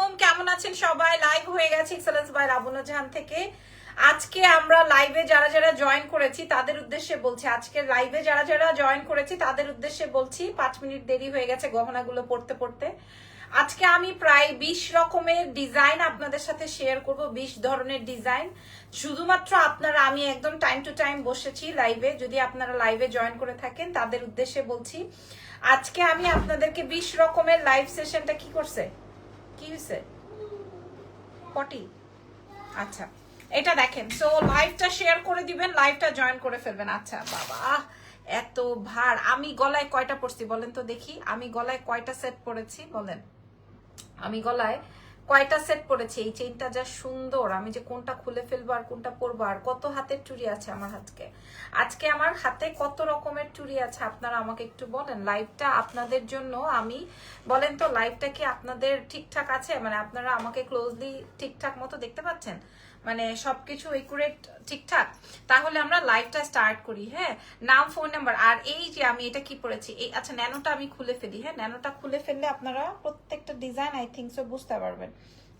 আলাইকুম, কেমন আছেন সবাই? লাইভ হয়ে গেছে এক্সেলেন্স বাই লাবণ্য জাহান থেকে। আজকে আমরা লাইভে যারা যারা জয়েন করেছি তাদের উদ্দেশ্যে বলছি, আজকে লাইভে যারা যারা জয়েন করেছি তাদের উদ্দেশ্যে বলছি, 5 মিনিট দেরি হয়ে গেছে গহনাগুলো পড়তে পড়তে। আজকে আমি প্রায় 20 রকমের ডিজাইন আপনাদের সাথে শেয়ার করব, 20 ধরনের ডিজাইন। শুধুমাত্র আপনারা, আমি একদম টাইম টু টাইম বসেছি লাইভে, যদি আপনারা লাইভে জয়েন করে থাকেন তাদের উদ্দেশ্যে বলছি। আজকে আমি আপনাদেরকে 20 রকমের লাইভ সেশনটা কি করছে, কি হয়েছে পটি, আচ্ছা এটা দেখেন। সো লাইভটা শেয়ার করে দিবেন, লাইভটা জয়েন করে ফেলবেন। আচ্ছা বাবা এত ভার, আমি গলায় কয়টা পরছি বলেন তো দেখি, আমি গলায় কয়টা সেট পরেছি বলেন, আমি গলায় কয়টা সেট পরেছি। এই চেইনটা যা সুন্দর, আমি যে কোনটা খুলে ফেলবো আর কোনটা পরবো। আর কত হাতের চুড়ি আছে আমার হাতকে, আজকে আমার হাতে কত রকমের চুড়ি আছে আপনারা আমাকে একটু বলেন। লাইভটা আপনাদের জন্য আমি, বলেন তো লাইভটা কি আপনাদের ঠিকঠাক আছে? মানে আপনারা আমাকে ক্লোজলি ঠিকঠাক মতো দেখতে পাচ্ছেন, মানে সবকিছু একুরেট ঠিকঠাক? তাহলে আমরা লাইভটা স্টার্ট করি। হ্যাঁ, নাম, ফোন নাম্বার। আর এই যে আমি এটা কি পড়েছি, এই আচ্ছা ন্যানোটা আমি খুলে ফেলি। হ্যাঁ, ন্যানোটা খুলে ফেললে আপনারা প্রত্যেকটা ডিজাইন আই থিঙ্ক সো বুঝতে পারবেন।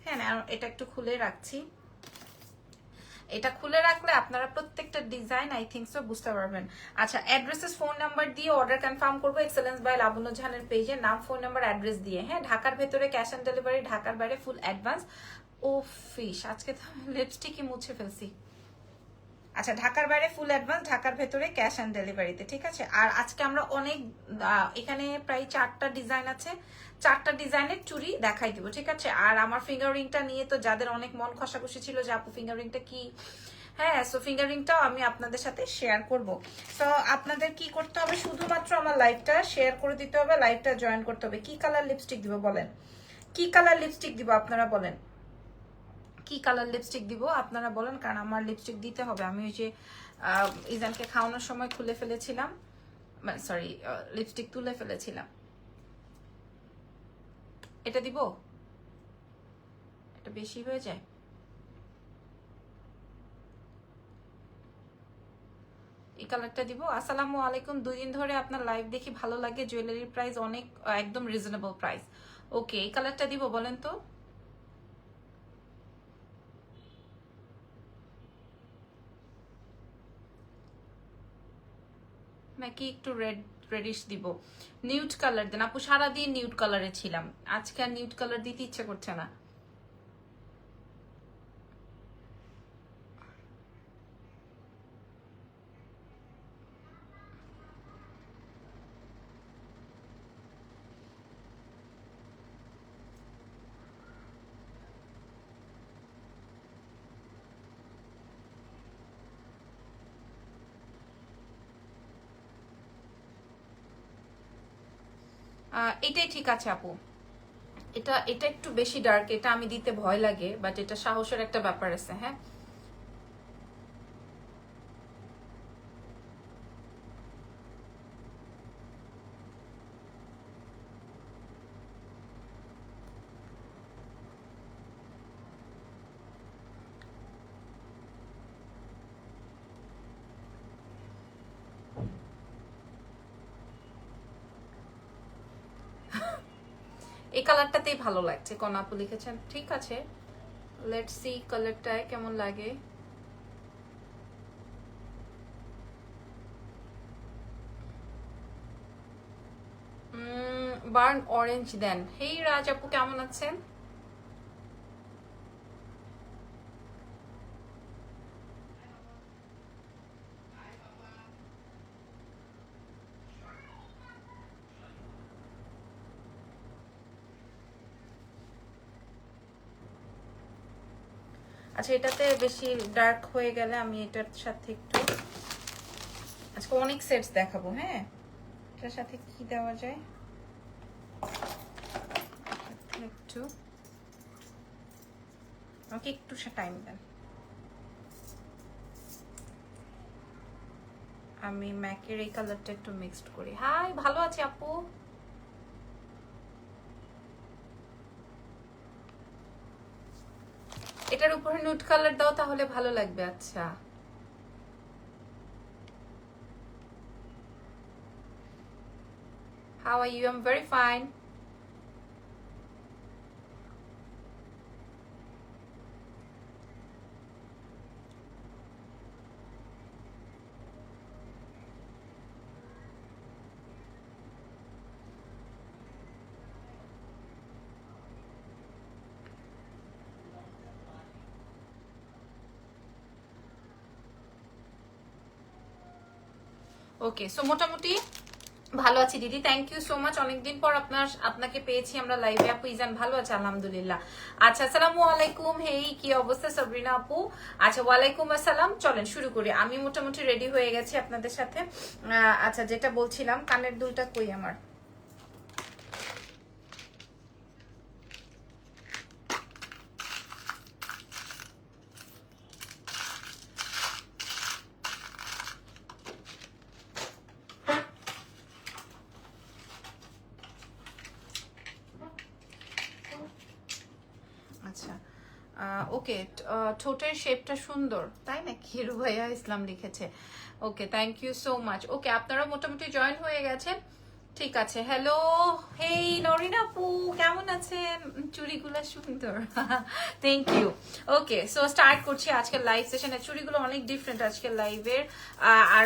হ্যাঁ, এটা একটু খুলে রাখছি, এটা খুলে রাখলে আপনারা প্রত্যেকটা ডিজাইন আই থিঙ্ক সো বুঝতে পারবেন। আচ্ছা, অ্যাড্রেসেস ফোন নাম্বার দিয়ে অর্ডার কনফার্ম করবো এক্সেলেন্স বাই লাবণ্য জাহানের পেজে, নাম, ফোন নাম্বার, অ্যাড্রেস দিয়ে। হ্যাঁ, ঢাকার ভেতরে ক্যাশ অন ডেলিভারি, ঢাকার বাইরে ফুল অ্যাডভান্স। ও ফিশ, আজকে তো লিপস্টিকই মুছে ফেলছি। আচ্ছা, ঢাকার বাইরে ফুল অ্যাডভান্স, ঢাকার ভেতরে ক্যাশ অন ডেলিভারিতে, ঠিক আছে। আর আজকে আমরা অনেক, এখানে প্রায় 4টা ডিজাইন আছে, 4টা ডিজাইনের চুড়ি দেখাই দিব, ঠিক আছে। আর আমার ফিঙ্গার রিংটা নিয়ে তো যাদের অনেক মন খসাখসি ছিল যে আপু ফিঙ্গার রিংটা কি, হ্যাঁ, সো ফিঙ্গার রিংটাও আমি আপনাদের সাথে শেয়ার করব। তো আপনাদের কি করতে হবে, শুধুমাত্র আমার লাইভটা শেয়ার করে দিতে হবে, লাইভটা জয়েন করতে হবে। কি কালার লিপস্টিক দিব বলেন, কি কালার লিপস্টিক দিব আপনারা বলেন, কি কালার লিপস্টিক দিব আপনারা বলেন, কারণ আমার লিপস্টিক দিতে হবে। আমি ওই যে ইজানকে খাওয়ানোর সময় খুলে ফেলেছিলাম, সরি লিপস্টিক তুলে ফেলেছিলাম। এটা দিব, এটা বেশি হয়ে যায়। এই কালারটা দিব। আসসালামু আলাইকুম, 2 দিন ধরে আপনার লাইভ দেখি, ভালো লাগে, জুয়েলারির প্রাইস অনেক, একদম রিজনেবল প্রাইস। ওকে, এই কালারটা দিব বলেন তো। নাকি একটু রেডিশ দিব? নিউড কালার দেন আপু, সারাদিন নিউড কালারে ছিলাম, আজকে আর নিউড কালার দিতে ইচ্ছে করছে না। এটাই ঠিক আছে আপু, এটা এটা একটু বেশি ডার্ক, এটা আমি দিতে ভয় লাগে, বাট এটা সাহসের একটা ব্যাপার আছে। হ্যাঁ, এই কালারটাতেই ভালো লাগছে, কোন আপু লিখেছেন, ঠিক আছে। লেটস সি কালারটায় কেমন লাগে। বার্ন অরেঞ্জ দেন। হেই রাজ আপু, কেমন আছেন? আচ্ছা, এটাতে বেশি ডার্ক হয়ে গেলে আমি এটার সাথে একটু, আজকে অনেক সেটস দেখাবো। হ্যাঁ, এটার সাথে কি দেওয়া যায় একটু, আমাকে একটু টাইম দেন। আমি ম্যাকের এই কালারটা একটু মিক্সড করি। হাই, ভালো আছি আপু। এটার উপরে নুড কালার দাও, তাহলে ভালো লাগবে। আচ্ছা, how are you? I'm very fine. Okay, so মোটামুটি ভালো আছি দিদি, থ্যাংক ইউ সো মাচ। অনেকদিন পর আপনাকে পেয়েছি আমরা লাইভে। আপু ইজান ভালো আছে? আলহামদুলিল্লাহ। আচ্ছা, আসসালামু আলাইকুম। হেই, কি অবস্থা সাবরিনা আপু? আচ্ছা, ওয়ালাইকুম আসসালাম। চলেন শুরু করি। আমি মোটামুটি রেডি হয়ে গেছি আপনাদের সাথে। আচ্ছা, যেটা বলছিলাম, কানের দুলটা কই আমার? আচ্ছা, ওকে, ঠোঁটের শেপটা সুন্দর, তাই নাকি? রুবাইয়া ইসলাম লিখেছে। ওকে, থ্যাংক ইউ সো মাচ। ওকে, আপনারা মোটামুটি জয়েন হয়ে গেছেন, ঠিক আছে। হ্যালো, হেই নরিন আপু, কেমন আছেন? চুড়িগুলো সুন্দর, thank you. Okay, so start করছি আজকের লাইভ সেশনে। চুড়িগুলো অনেক ডিফারেন্ট আজকের লাইভের, আর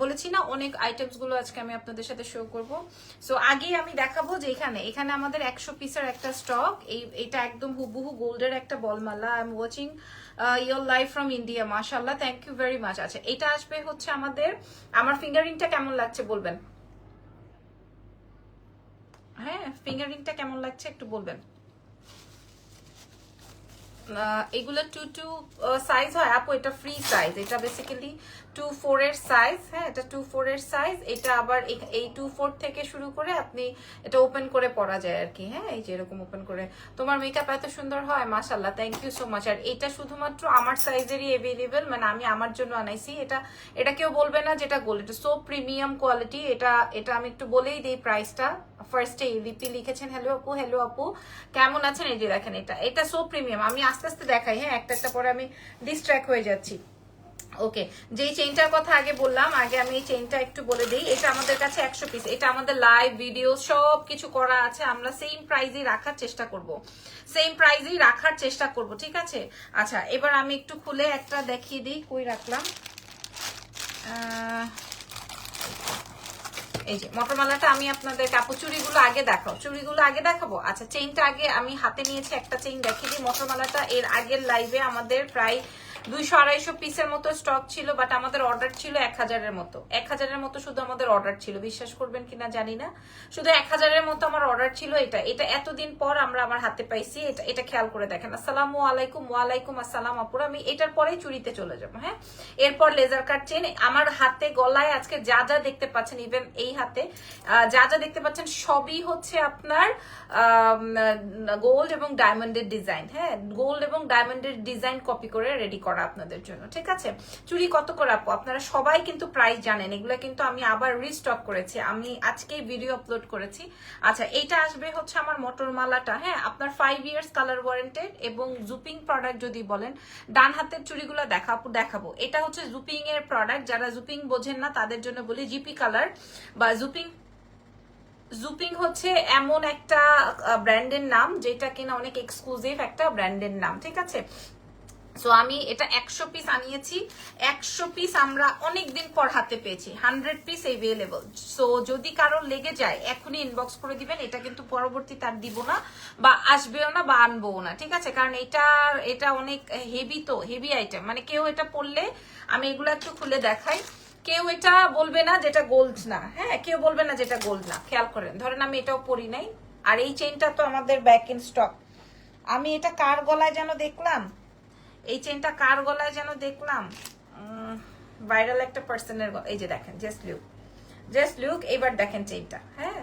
বলেছি না অনেক আইটেমস গুলো আজকে আমি আপনাদের সাথে শো করব। সো আগে আমি দেখাবো যে এখানে আমাদের 100 পিসের একটা স্টক, এটা একদম হুবহু গোল্ডের একটা বলমালা। I am watching your live from India, মাশাআল্লাহ, থ্যাংক ইউ ভেরি মাচ। আচ্ছা, এটা আসবে হচ্ছে আমাদের, আমার ফিঙ্গারিংটা কেমন লাগছে বলবেন? হ্যাঁ, ফিঙ্গারিংটা কেমন লাগছে একটু বলবেন। এগুলো 2 সাইজ হয় আপু, এটা ফ্রি সাইজ, এটা বেসিক্যালি 2-4 এর সাইজ। হ্যাঁ, এটা 2-4 এর সাইজ। এটা আবার এই 2-4 থেকে শুরু করে আপনি এটা ওপেন করে পরা যায় আর কি। হ্যাঁ, এই যে এরকম ওপেন করে। তোমার মেকআপ এত সুন্দর হয়, মাশাআল্লাহ, থ্যাংক ইউ সো মাচ। আর এটা শুধুমাত্র আমার সাইজেরই অ্যাভেলেবেল, মানে আমি আমার জন্য আনাইছি। এটা কেউ বলবে না যেটা গোল্ড, এটা সো প্রিমিয়াম কোয়ালিটি। এটা আমি একটু বলেই দিই প্রাইসটা। ফার্স্টে লিপি লিখেছেন, হ্যালো আপু, হ্যালো আপু, কেমন আছেন? এই যে দেখেন, এটা সো প্রিমিয়াম। আমি আস্তে আস্তে দেখাই, হ্যাঁ, একটা একটা পরে আমি ডিস্ট্র্যাক্ট হয়ে যাচ্ছি। ওকে, যেই চেইনটার কথা আগে বললাম, আগে আমি এই চেইনটা একটু বলে দিই। এটা আমাদের কাছে 100 পিস, এটা আমাদের লাইভ ভিডিও সব কিছু করা আছে। আমরা সেম প্রাইজেই রাখার চেষ্টা করব, ঠিক আছে? আচ্ছা, এবার আমি একটু খুলে একটা দেখিয়ে দিই, কই রাখলাম। এই যে মটরমালাটা আমি আপনাদের, আপু চুড়িগুলো আগে দেখাবো। আচ্ছা, চেইনটা আগে আমি হাতে নিয়েছি, একটা চেইন দেখিয়ে দিই। মটরমালাটা এর আগের লাইভে আমাদের প্রায় 200-250 পিসের মতো স্টক ছিল, বাট আমাদের অর্ডার ছিল 1000-এর মতো। 1000-এর মতো শুধু আমাদের অর্ডার ছিল, বিশ্বাস করবেন কিনা জানি না, শুধু 1000-এর মতো আমার অর্ডার ছিল। এটা এতদিন পর আমরা আমার হাতে পাইছি। এটা খেয়াল করে দেখেন। আসসালামু আলাইকুম। ওয়ালাইকুম আসসালাম আপুরা। আমি এটার পরেই চুড়িতে চলে যাবো। হ্যাঁ, এরপর লেজার কাট চেন। আমার হাতে গলায় আজকে যা যা দেখতে পাচ্ছেন, ইভেন এই হাতে যা যা দেখতে পাচ্ছেন, সবই হচ্ছে আপনার গোল্ড এবং ডায়মন্ডের ডিজাইন। হ্যাঁ, গোল্ড এবং ডায়মন্ডের ডিজাইন কপি করে রেডি করা আপনাদের জন্য, ঠিক আছে? চুড়ি কত করে আপু? আপনারা সবাই কিন্তু প্রাইস জানেন, এগুলো কিন্তু আমি আবার রিস্টক করেছি, আমি আজকেই ভিডিও আপলোড করেছি। আচ্ছা, এইটা আসবে হচ্ছে আমার মটরমালাটা। হ্যাঁ, আপনার 5 ইয়ার্স কালার ওয়ারেন্টেড এবং জুপিং প্রোডাক্ট যদি বলেন। ডান হাতের চুড়িগুলো দেখাবো। এটা হচ্ছে জুপিং এর প্রোডাক্ট, যারা জুপিং বোঝেন না তাদের জন্য বলি, জিপি কালার বা জুপিং হচ্ছে এমন একটা ব্র্যান্ডের নাম, যেটা কিনা অনেক এক্সক্লুসিভ একটা ব্র্যান্ডের নাম, ঠিক আছে? সো আমি এটা 100 পিস আনিয়েছি। 100 পিস আমরা অনেকদিন পর হাতে পেয়েছি, 100 পিস অ্যাভেলেবল। সো যদি কারোর লেগে যায় এখনই ইনবক্স করে দিবেন। এটা কিন্তু পরবর্তী তার দিব না, বা আসবেও না, বা আনবো না, ঠিক আছে? কারণ এটা অনেক হেভি আইটেম, মানে কেউ এটা পড়লে, আমি এগুলো একটু খুলে দেখাই, কেউ এটা বলবে না যেটা গোল্ড না। হ্যাঁ, কেউ বলবে না যেটা গোল্ড না। খেয়াল করেন, ধরেন আমি এটাও পরি নাই, আর এই চেইনটা তো আমাদের ব্যাক ইন স্টক। আমি এটা কার গলায় যেন দেখলাম, এই চেনটা কার গলায় যেন দেখলাম, ভাইরাল একটা পার্সনের গলা। এই যে দেখেন, জাস্ট লুক, এবার দেখেন চেইনটা। হ্যাঁ,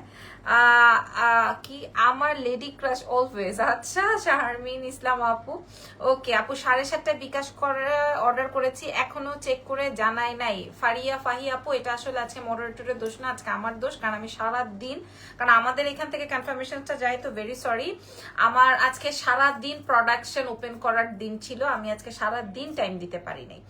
কি আমার লেডি ক্রাশ অলওয়েজ। আচ্ছা, শারমিন ইসলাম আপু, ওকে আপু, 7:30টায় বিকাশ করে অর্ডার করেছি, এখনো চেক করে জানাই নাই। ফাহি আপু, এটা আসলে আছে মডারেটরের দোষ না, আজকে আমার দোষ, কারণ আমি সারা দিন, কারণ আমাদের এখান থেকে কনফার্মেশনটা যায়, তো ভেরি সরি। আমার আজকে সারা দিন প্রোডাকশন ওপেন করার দিন ছিল, আমি আজকে সারা দিন টাইম দিতে পারি নাই,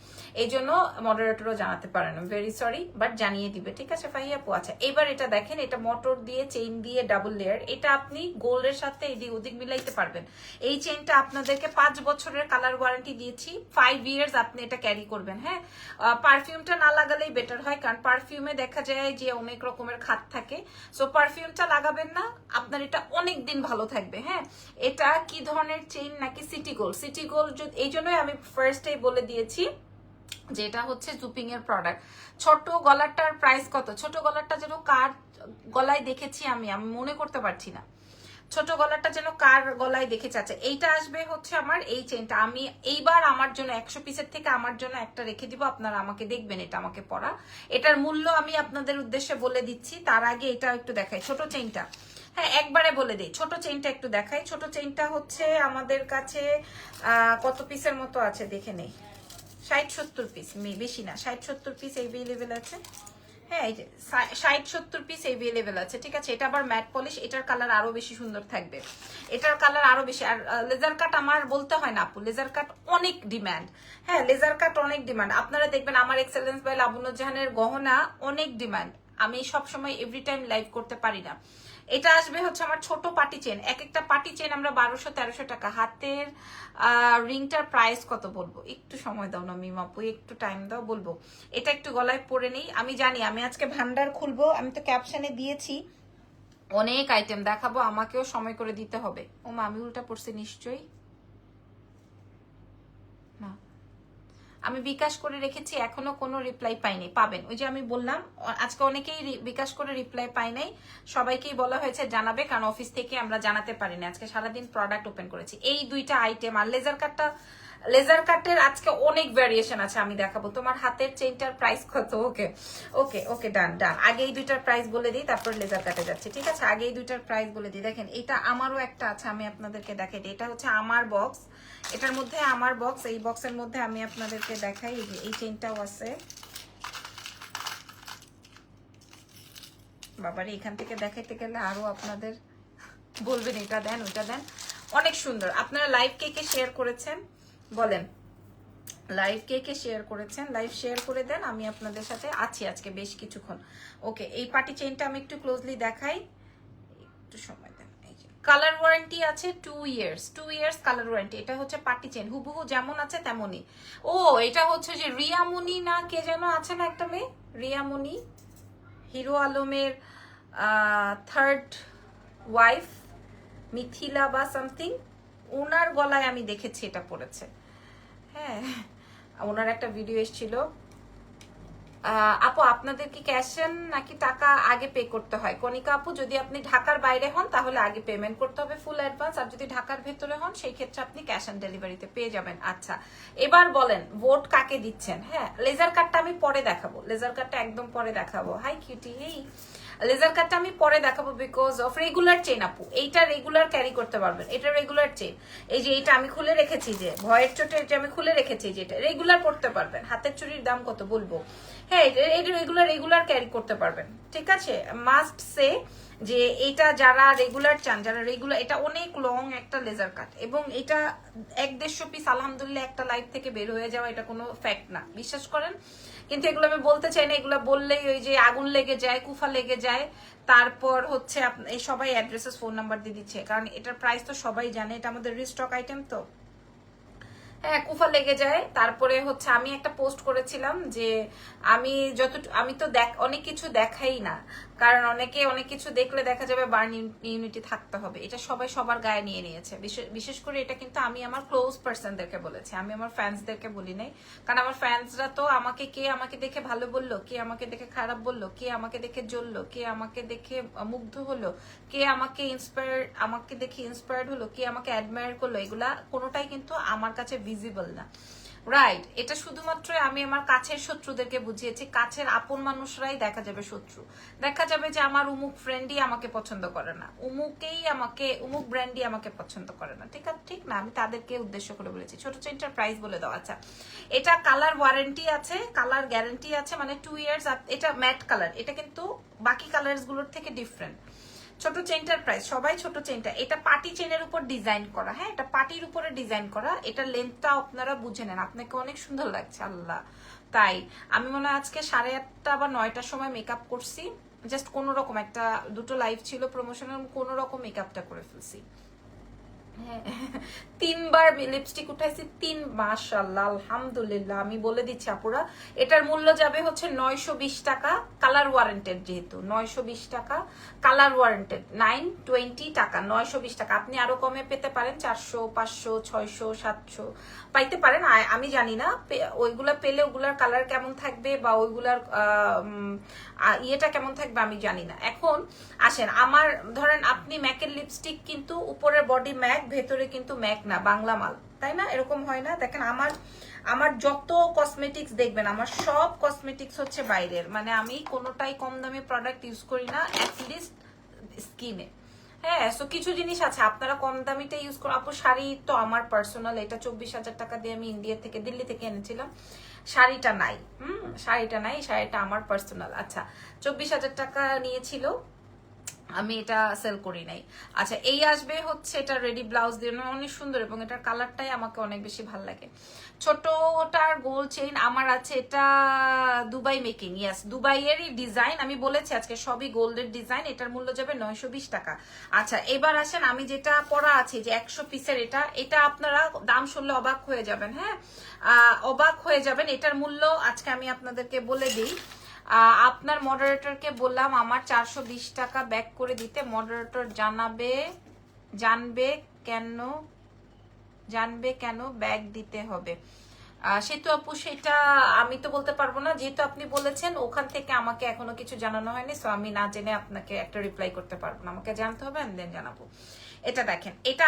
এই জন্য মডারেটরও জানাতে পারে না, ভেরি সরি, বাট জানিয়ে দিবে, ঠিক আছে ফাহি আপু? আচ্ছা, এবার এটা দেখেন, এটা মোটর দিয়ে চেইন দিয়ে ডাবল লেয়ার। এটা আপনি গোল্ডের সাথে এদিক ওদিক মিলাইতে পারবেন। এই চেইনটা আপনাদেরকে 5 বছরের কালার ওয়ারেন্টি দিয়েছি, 5 ইয়ার্স আপনি এটা ক্যারি করবেন। হ্যাঁ, পারফিউমটা না লাগালেই বেটার হয়, কারণ পারফিউমে দেখা যায় যে অনেক রকমের খাত থাকে। সো পারফিউমটা লাগাবেন না, আপনার এটা অনেক দিন ভালো থাকবে। হ্যাঁ, এটা কি ধরনের চেইন নাকি সিটি গোল্ড, এই জন্যই আমি ফার্স্টেই বলে দিয়েছি যেটা হচ্ছে জুপিং এর প্রোডাক্ট। ছোট গলারটার প্রাইস কত? ছোট গলারটা যেন কার গলায় দেখেছি আমি মনে করতে পারছি না। ছোট গলাটা যেন কার গলায় দেখেছি। আচ্ছা, এইটা আসবে হচ্ছে আমার এই চেনটা। আমি এইবার আমার জন্য 100 পিসের থেকে আমার জন্য একটা রেখে দিব, আপনারা আমাকে দেখবেন, এটা আমাকে পরা। এটার মূল্য আমি আপনাদের উদ্দেশ্যে বলে দিচ্ছি, তার আগে এটা একটু দেখাই ছোট চেনটা। হ্যাঁ, একবারে বলে দিই, ছোট চেনটা একটু দেখাই। ছোট চেনটা হচ্ছে আমাদের কাছে কত পিসের মতো আছে দেখে নেই। 60-70 পিস, বেশি না, 60-70 পিস এভেলেবেল আছে। হ্যাঁ, এই যে 60-70 পিস এভেলেবেল আছে, ঠিক আছে। এটা আবার ম্যাট পলিশ, এটার কালার আরো বেশি সুন্দর থাকবে, এটার কালার আরো বেশি। আর লেজার কাট আমার বলতে হয় না আপু, লেজার কাট অনেক ডিমান্ড। হ্যাঁ, লেজার কাট অনেক ডিমান্ড। আপনারা দেখবেন আমার এক্সেলেন্স বাই লাবণ্যজাহানের গহনা অনেক ডিমান্ড। আমি সব সময় এভরি টাইম লাইভ করতে পারি না। এটা আসবে হচ্ছে আমার ছোট পাটি চেন। এক একটা পাটি চেন আমরা 1200-1300 টাকা। হাতের রিংটার প্রাইস কত বলবো? একটু সময় দাও না মিমাপু, একটু টাইম দাও, বলবো। এটা একটু গলায় পরে নেই। আমি জানি আমি আজকে ভান্ডার খুলবো, আমি তো ক্যাপশনে দিয়েছি অনেক আইটেম দেখাবো, আমাকেও সময় করে দিতে হবে। ও মা, আমি উল্টা পড়ছি নিশ্চয়ই না। আমি বিকাশ করে রেখেছি, এখনো কোনো রিপ্লাই পাইনি। পাবেন, ওই যে আমি বললাম আজকে অনেকেই বিকাশ করে রিপ্লাই পাই নাই, সবাইকেই বলা হয়েছে জানাবে, কারণ অফিস থেকে আমরা জানাতে পারিনি। আজকে সারাদিন প্রোডাক্ট ওপেন করেছি। এই দুইটা আইটেম আর লেজার কাটটা, লেজার কাটের আজকে অনেক ভ্যারিয়েশন আছে, আমি দেখাবো। তোমার হাতের চেইনটার প্রাইস কত? ওকে ওকে ওকে, ডান ডান। আগে এই দুইটার প্রাইস বলে দিই, তারপর লেজার কাটে যাচ্ছে, ঠিক আছে। আগে এই দুইটার প্রাইস বলে দিই। দেখেন, এটা আমারও একটা আছে, আমি আপনাদেরকে দেখাই দিই। এটা হচ্ছে আমার বক্স, এটার মধ্যে আমার বক্স, এই বক্সের মধ্যে আমি আপনাদেরকে দেখাই যে এই চেইনটাও আছে। বাবারে, এখান থেকে দেখাইতে গেলে আরো আপনাদের বলবেন এটা দেন ওইটা দেন। অনেক সুন্দর। আপনারা লাইভ কে কে শেয়ার করেছেন বলেন, লাইভ কে কে শেয়ার করেছেন? লাইভ শেয়ার করে দেন, আমি আপনাদের সাথে আছি আজকে বেশ কিছুক্ষণ। ওকে, এই পার্টি চেইনটা আমি একটু ক্লোজলি দেখাই, একটু সময় দেন। কালার ওয়ারেন্টি আছে 2 ইয়ার্স, 2 ইয়ার্স কালার ওয়ারেন্টি। এটা হচ্ছে পার্টি চেইন, হুবহু যেমন আছে তেমনই। ও, এটা হচ্ছে যে রিয়ামণি না কে যেন আছে না একটা মেয়ে, রিয়ামণি, হিরো আলমের থার্ড ওয়াইফ, মিথিলা বা সামথিং, ওনার গলায় আমি দেখেছি এটা পড়েছে। হ্যাঁ, ওনার একটা ভিডিও এসেছিল। আপু, আপনাদের কি ক্যাশ নাকি টাকা আগে পে করতে হয়? কণিকা আপু, যদি আপনি ঢাকার বাইরে হন তাহলে আগে পেমেন্ট করতে হবে ফুল অ্যাডভান্স, আর যদি ঢাকার ভেতরে হন সেই ক্ষেত্রে আপনি ক্যাশ অন ডেলিভারিতে পেয়ে যাবেন। আচ্ছা, এবার বলেন ভোট কাকে দিচ্ছেন? হ্যাঁ, লেজার কাটটা আমি পরে দেখাবো, লেজার কাটটা একদম পরে দেখাবো। হাই কিউটি, এই লেজার কাটটা আমি পরে দেখাবো বিকজ অফ রেগুলার চেইন আপু। এইটা রেগুলার ক্যারি করতে পারবেন, এটা রেগুলার চেইন। এই যে এইটা আমি খুলে রেখেছি, যে ভয়ের চোটে এটা আমি খুলে রেখেছি, যে এটা রেগুলার পড়তে পারবেন। হাতের চুড়ির দাম কত বলবো? হ্যাঁ, এটা রেগুলার ক্যারি করতে পারবেন, ঠিক আছে। মাস্ট সে যে এটা যারা রেগুলার চান, যারা রেগুলার, এটা অনেক লং একটা লেজার কাট, এবং এটা 1-150 পিস আলহামদুলিল্লাহ একটা লাইফ থেকে বের হয়ে যাওয়া, এটা কোনো ফ্যাক্ট না, বিশ্বাস করেন। কিন্তু এগুলো আমি বলতে চাই না, এগুলো বললেই ওই যে আগুন লেগে যায়, কুফা লেগে যায়। তারপর হচ্ছে এই সবাই অ্যাড্রেসেস ফোন নাম্বার দিয়ে দিচ্ছে, কারণ এটার প্রাইস তো সবাই জানে, এটা আমাদের রিস্টক আইটেম তো। হ্যাঁ, কুফা লেগে যায়। তারপরে হচ্ছে আমি একটা পোস্ট করেছিলাম যে আমি তো অনেক কিছু দেখাই না, কারণ অনেকে অনেক কিছু দেখলে দেখা যাবে বার্ন ইউনিটি থাকতে হবে, এটা সবাই সবার গায়ে নিয়ে নিয়েছে। বিশেষ করে এটা কিন্তু আমি আমার ক্লোজ পার্সনদেরকে বলেছি, আমি আমার ফ্যান্সদেরকে বলি নাই। কারণ আমার ফ্যান্সরা তো কে আমাকে দেখে ভালো বললো, কে আমাকে দেখে খারাপ বললো, কে আমাকে দেখে জ্বললো, কে আমাকে দেখে মুগ্ধ হলো, কে আমাকে দেখে ইন্সপায়ার্ড হলো, কে আমাকে অ্যাডমায়ার করলো, এগুলা কোনোটাই কিন্তু আমার কাছে ভিজিবল না, রাইট। এটা শুধুমাত্র আমি আমার কাছের শত্রুদেরকে বুঝিয়েছি, কাছের আপন মানুষরাই দেখা যাবে শত্রু। দেখা যাবে যে আমার উমুক ফ্রেন্ডই আমাকে পছন্দ করে না, উমুক ব্র্যান্ডই আমাকে পছন্দ করে না, ঠিক আছে, ঠিক না। আমি তাদেরকে উদ্দেশ্য করে বলেছি। ছোট চেনটার প্রাইস বলে দাও। আচ্ছা, এটা কালার ওয়ারেন্টি আছে, কালার গ্যারান্টি আছে, মানে 2 ইয়ার্স। এটা ম্যাট কালার, এটা কিন্তু বাকি কালার্স গুলোর থেকে ডিফারেন্ট। ছোট চেনটার প্রাইস, সবাই ছোট চেনটা, এটা পার্টি চেনের উপর ডিজাইন করা। হ্যাঁ, এটা পার্টির উপরে ডিজাইন করা। এটা লেন্থটা আপনারা বুঝে নেন, আপনাকে অনেক সুন্দর লাগছে, আল্লাহ। তাই আমি মনে হয় আজকে 8:30 বা 9টার সময় মেকআপ করছি, জাস্ট কোনো রকম দুটো লাইভ ছিল প্রমোশনাল, কোনো রকম মেকআপটা করে ফেলছি। হ্যাঁ, 3বার লিপস্টিক উঠাইছি, 3, মাশাআল্লাহ আলহামদুলিল্লাহ। আমি বলে দিচ্ছি আপুরা, এটার মূল্য যাবে হচ্ছে 920 টাকা, কালার ওয়ারেন্টেড, যেহেতু 920 টাকা কালার ওয়ারেন্টেড, 920 টাকা, 920 টাকা। আপনি আরো কমে পেতে পারেন, 400, 500, 600, 700 পাইতে পারেন। আমি জানি না ওইগুলা পেলে ওগুলার কালার কেমন থাকবে বা ওইগুলার ইয়েটা কেমন থাকবে আমি জানি না। এখন আসেন, আমার ধরেন আপনি ম্যাকের লিপস্টিক কিন্তু উপরের বডি ম্যাক, ভেতরে কিন্তু ম্যাক না, বাংলা মাল, তাই না? এরকম হয় না? দেখেন আমার যত কসমেটিক্স দেখবেন, আমার সব কসমেটিক্স হচ্ছে বাইরের, মানে আমি কোনোটাই কম দামি প্রোডাক্ট ইউজ করি না, অ্যাটলিস্ট স্কিনে। হ্যাঁ, সো কিছু জিনিস আছে আপনারা কম দামিটা ইউজ করো। আপু শাড়ি তো আমার পার্সোনাল, এটা 24,000 টাকা দিয়ে আমি ইন্ডিয়া থেকে, দিল্লি থেকে এনেছিলাম। শাড়িটা নাই, শাড়িটা নাই, শাড়িটা আমার পার্সোনাল। আচ্ছা, 24,000 টাকা নিয়েছিল, আমি এটা সেল করি নাই। আচ্ছা, এই আসবে হচ্ছে এটা রেডি ব্লাউজ দিয়ে, অনেক সুন্দর এবং এটার কালারটাই আমাকে অনেক বেশি ভালো লাগে। ছোটটার গোল চেইন আমার আছে, এটা দুবাই মেকিং, ইয়াস দুবাইয়েরই ডিজাইন। আমি বলেছি আজকে সবই গোল্ডের ডিজাইন। এটার মূল্য যাবে 920 টাকা। আচ্ছা, এবার আসেন, আমি যেটা পরা আছে যে 100 পিসের, এটা আপনারা দাম শুনলে অবাক হয়ে যাবেন। হ্যাঁ, অবাক হয়ে যাবেন। এটার মূল্য আজকে আমি আপনাদেরকে বলে দিই। আপনার মডারেটরকে বললাম আমার 420 টাকা ব্যাক করে দিতে। মডারেটর জানবে কেন ব্যাক দিতে হবে। সেতু আপু, সেটা আমি তো বলতে পারবো না, যেহেতু আপনি বলেছেন ওখান থেকে আমাকে এখনো কিছু জানানো হয়নি, সো আমি না জেনে আপনাকে একটা রিপ্লাই করতে পারবো না, আমাকে জানতে হবে দেন জানাবো। এটা দেখেন, এটা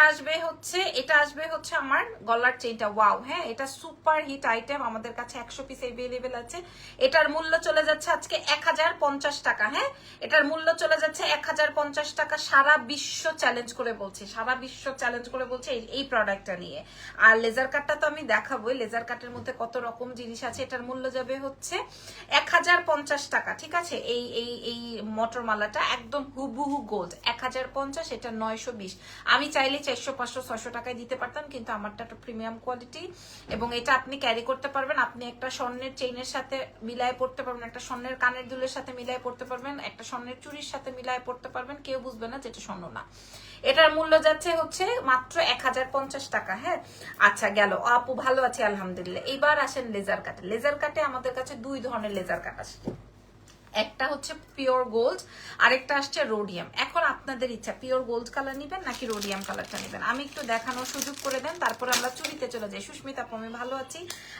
আসবে হচ্ছে আমার গলার চেইনটা। ওয়াও, হ্যাঁ, এটা সুপার হিট আইটেম, আমাদের কাছে 100 পিস এভেলেবেল আছে। এটার মূল্য চলে যাচ্ছে আজকে 1050 টাকা। হ্যাঁ, এটার মূল্য চলে যাচ্ছে 1050 টাকা। সারা বিশ্ব চ্যালেঞ্জ করে বলছে, সারা বিশ্ব চ্যালেঞ্জ করে বলছে এই প্রোডাক্টটা নিয়ে। আর লেজার কাটটা তো আমি দেখাবোই, লেজার কাটের মধ্যে কত রকম জিনিস আছে। এটার মূল্য যাবে হচ্ছে 1050 টাকা। ঠিক আছে, এই মটর মালাটা একদম হুবহু গোল্ড, 1050, এটা 920। আমি চাইলে 400, 500, 600 টাকায় দিতে পারতাম, কিন্তু আমারটা একটা প্রিমিয়াম কোয়ালিটি এবং এটা আপনি ক্যারি করতে পারবেন। আপনি একটা স্বর্ণের চেইনের সাথে মিলায় পড়তে পারবেন, একটা স্বর্ণের কানের দুলের সাথে মিলায় পড়তে পারবেন, একটা স্বর্ণের চুড়ির সাথে মিলায় পড়তে পারবেন, কেউ বুঝবে না যেটা স্বর্ণ না। এটার মূল্য যাচ্ছে হচ্ছে মাত্র 1050 টাকা। হ্যাঁ, আচ্ছা গেল। আপু ভালো আছে আলহামদুলিল্লাহ। এবার আসেন লেজার কাটে। লেজার কাটে আমাদের কাছে 2 ধরনের লেজার কাট আসে, একটা হচ্ছে পিওর গোল্ড, আরেকটা আসছে রোডিয়াম। এখন আপনাদের ইচ্ছা পিওর গোল্ড কালার নিবেন নাকি রোডিয়াম কালারটা নিবেন। আমি একটু দেখানোর সুযোগ করে দেন, তারপর আমরা চুরিতে চলে যাই। সুস্মিতা আপু, আমি ভালো আছি,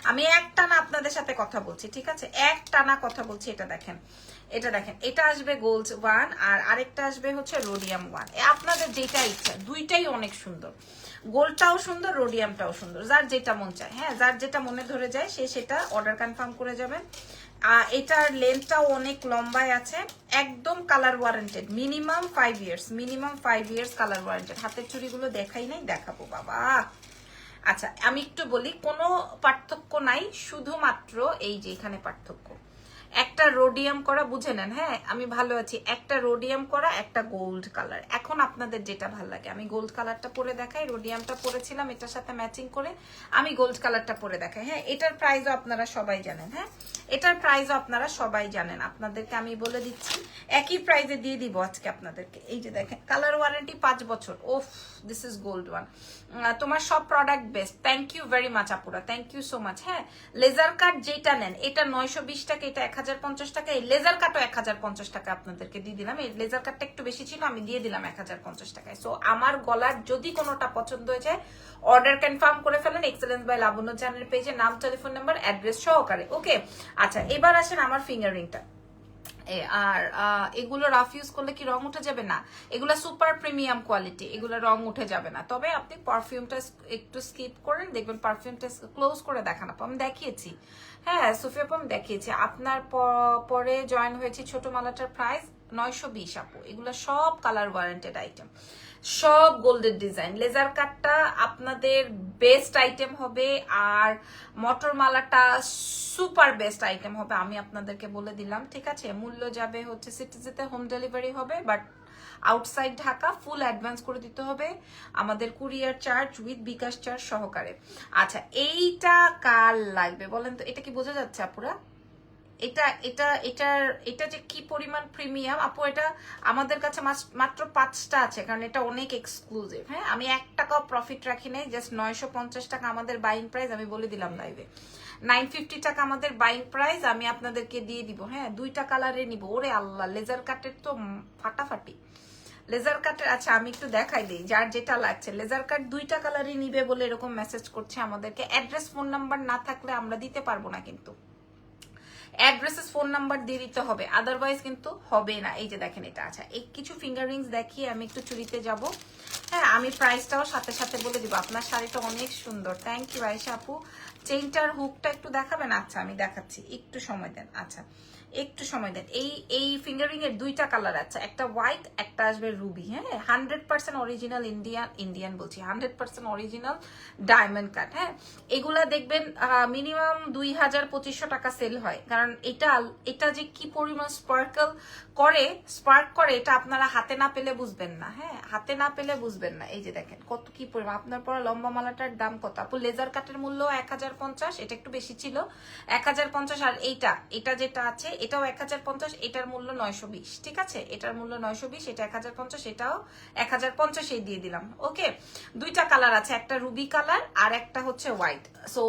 আমি একটানা আপনাদের সাথে কথা বলছি, ঠিক আছে, একটানা কথা বলছি। এটা দেখেন, এটা আসবে গোল্ড 1 আর আরেকটা আসবে হচ্ছে রোডিয়াম 1। আপনাদের যেটা ইচ্ছা, দুইটাই অনেক সুন্দর, গোল্ডটাও সুন্দর, রোডিয়ামটাও সুন্দর, যার যেটা মন চায়। হ্যাঁ, যার যেটা মনে ধরে যায় সে সেটা অর্ডার কনফার্ম করে যাবেন। এটার লেন্থটাও অনেক লম্বায় আছে, একদম colour warranted, minimum 5 years colour warranted. হাতের চুড়িগুলো দেখাই নাই, দেখাবো বাবা। আচ্ছা, আমি একটু বলি, কোনো পার্থক্য নাই, শুধুমাত্র এই যে এখানে পার্থক্য, একটা রোডিয়াম করা, বুঝে নেন। হ্যাঁ, আমি ভালো আছি, একটা রোডিয়াম করা, একটা গোল্ড কালার। এখন আপনাদের যেটা ভালো লাগে, আমি গোল্ড কালারটা পরে দেখাই, রোডিয়ামটা পরেছিলাম এটার সাথে ম্যাচিং করে, আমি গোল্ড কালারটা পরে দেখাই। হ্যাঁ, এটার প্রাইসও আপনারা সবাই জানেন। হ্যাঁ, এটার প্রাইসও আপনারা সবাই জানেন, আপনাদেরকে আমি বলে দিচ্ছি, একই প্রাইসে দিয়ে দিব আজকে আপনাদেরকে। এই যে দেখেন, কালার ওয়ারেন্টি 5 বছর। ওফ, দিস ইজ গোল্ড ওয়ান। তোমার সব product best, thank you very much আপুরা, থ্যাংক ইউ সো মাচ। হ্যাঁ, লেজার কাট যেটা নেন, এটা 920 টাকা, এটা 1050 টাকা। এই লেজার কাটও 1050 টাকা আপনাদেরকে দিয়ে দিলাম। এই লেজার কাটটা একটু বেশি ছিল, আমি দিয়ে দিলাম 1050 টাকায়। সো আমার গলার যদি কোনোটা পছন্দ হয়ে যায়, অর্ডার কনফার্ম করে ফেলেন এক্সেলেন্স বাই লাবণ্য জাহানের পেজে, নাম, টেলিফোন নাম্বার, অ্যাড্রেস সহকারে। ওকে, আচ্ছা এবার আসেন আমার ফিঙ্গার রিংটা। আর এগুলো রাফ ইউজ করলে কি রং উঠে যাবে? না, এগুলো সুপার প্রিমিয়াম কোয়ালিটি, এগুলো রং উঠে যাবে না। তবে আপনি পারফিউমটা একটু স্কিপ করেন, দেখবেন পারফিউমটা ক্লোজ করে দেখানো, আমি দেখিয়েছি। হ্যাঁ সুফিয়া আপু, আমি দেখিয়েছি। আপনার পরে জয়েন হয়েছি। ছোট মালাটার প্রাইস 920 আপু। এগুলো সব কালার ওয়ারেন্টেড আইটেম, সব গোল্ডের ডিজাইন। লেজার কাটটা আপনাদের বেস্ট আইটেম হবে, আর মটর মালাটা সুপার বেস্ট আইটেম হবে, আমি আপনাদেরকে বলে দিলাম। ঠিক আছে, মূল্য যাবে হচ্ছে সিটিজিতে, হোম ডেলিভারি হবে, but outside Dhaka full advance করে দিতে হবে, আমাদের courier charge with bKash charge সহকারে। আচ্ছা, এইটা কার লাগবে বলেন তো? এটা কি বোঝা যাচ্ছে আপুরা? এটা যে কি পরিমাণ প্রিমিয়াম আপু, এটা আমাদের কাছে মাত্র 5টা আছে, কারণ এটা অনেক এক্সক্লুসিভ। হ্যাঁ, আমি 1 টাকাও প্রফিট রাখি নাই, জাস্ট 950 টাকা আমাদের বাইং প্রাইস, আমি বলে দিলাম লাইভে 950 টাকা আমাদের বাইং প্রাইস, আমি আপনাদেরকে দিয়ে দিব। হ্যাঁ, 2টা কালারে নিব। ওরে আল্লাহ, লেজার কাটের তো ফাটাফাটি লেজার কাটের। আচ্ছা আমি একটু দেখাই দিই যার যেটা লাগছে। লেজার কাট 2টা কালারই নিবে বলে এরকম মেসেজ করছে আমাদেরকে। অ্যাড্রেস ফোন নাম্বার না থাকলে আমরা দিতে পারবো না, কিন্তু অ্যাড্রেসেস ফোন নাম্বার দিয়ে দিতে হবে, আদারওয়াইজ কিন্তু হবে না। এই যে দেখেন এটা। আচ্ছা এই কিছু ফিঙ্গার রিংস দেখিয়ে আমি একটু চুরিতে যাব। হ্যাঁ, আমি প্রাইসটাও সাথে সাথে বলে দিব। আপনার শাড়িটা অনেক সুন্দর, থ্যাংক ইউ আয়েশা আপু। চেইনটার হুকটা একটু দেখাবেন? আচ্ছা আমি দেখাচ্ছি, একটু সময় দেন। আচ্ছা একটু সময় দেন। এই ফিঙ্গারিং এর 2টা কালার আছে, একটা হোয়াইট, একটা আসবে রুবি। হ্যাঁ, 100% অরিজিনাল ইন্ডিয়ান বলছি, 100% অরিজিনাল ডায়মন্ড কাট। হ্যাঁ, এগুলা দেখবেন মিনিমাম 2000-2500 টাকা সেল হয়, কারণ এটা যে কি পরিমাণ স্পার্ক করে এটা আপনারা হাতে না পেলে বুঝবেন না। হ্যাঁ, হাতে না পেলে বুঝবেন না। এই যে দেখেন কত কি পরিমাণ। আপনার পরে লম্বা মালাটার দাম কত আপু? লেজার কাটের মূল্য 1050, এটা একটু বেশি ছিল 1050। আর এটা যেটা আছে এটাও 1050, এটার মূল্য 920। ঠিক আছে, এটার মূল্য 920, এটা 1050, এটাও 1050 এই দিয়ে দিলাম। ওকে, 2টা কালার আছে, একটা রুবি কালার আর একটা হচ্ছে হোয়াইট। সো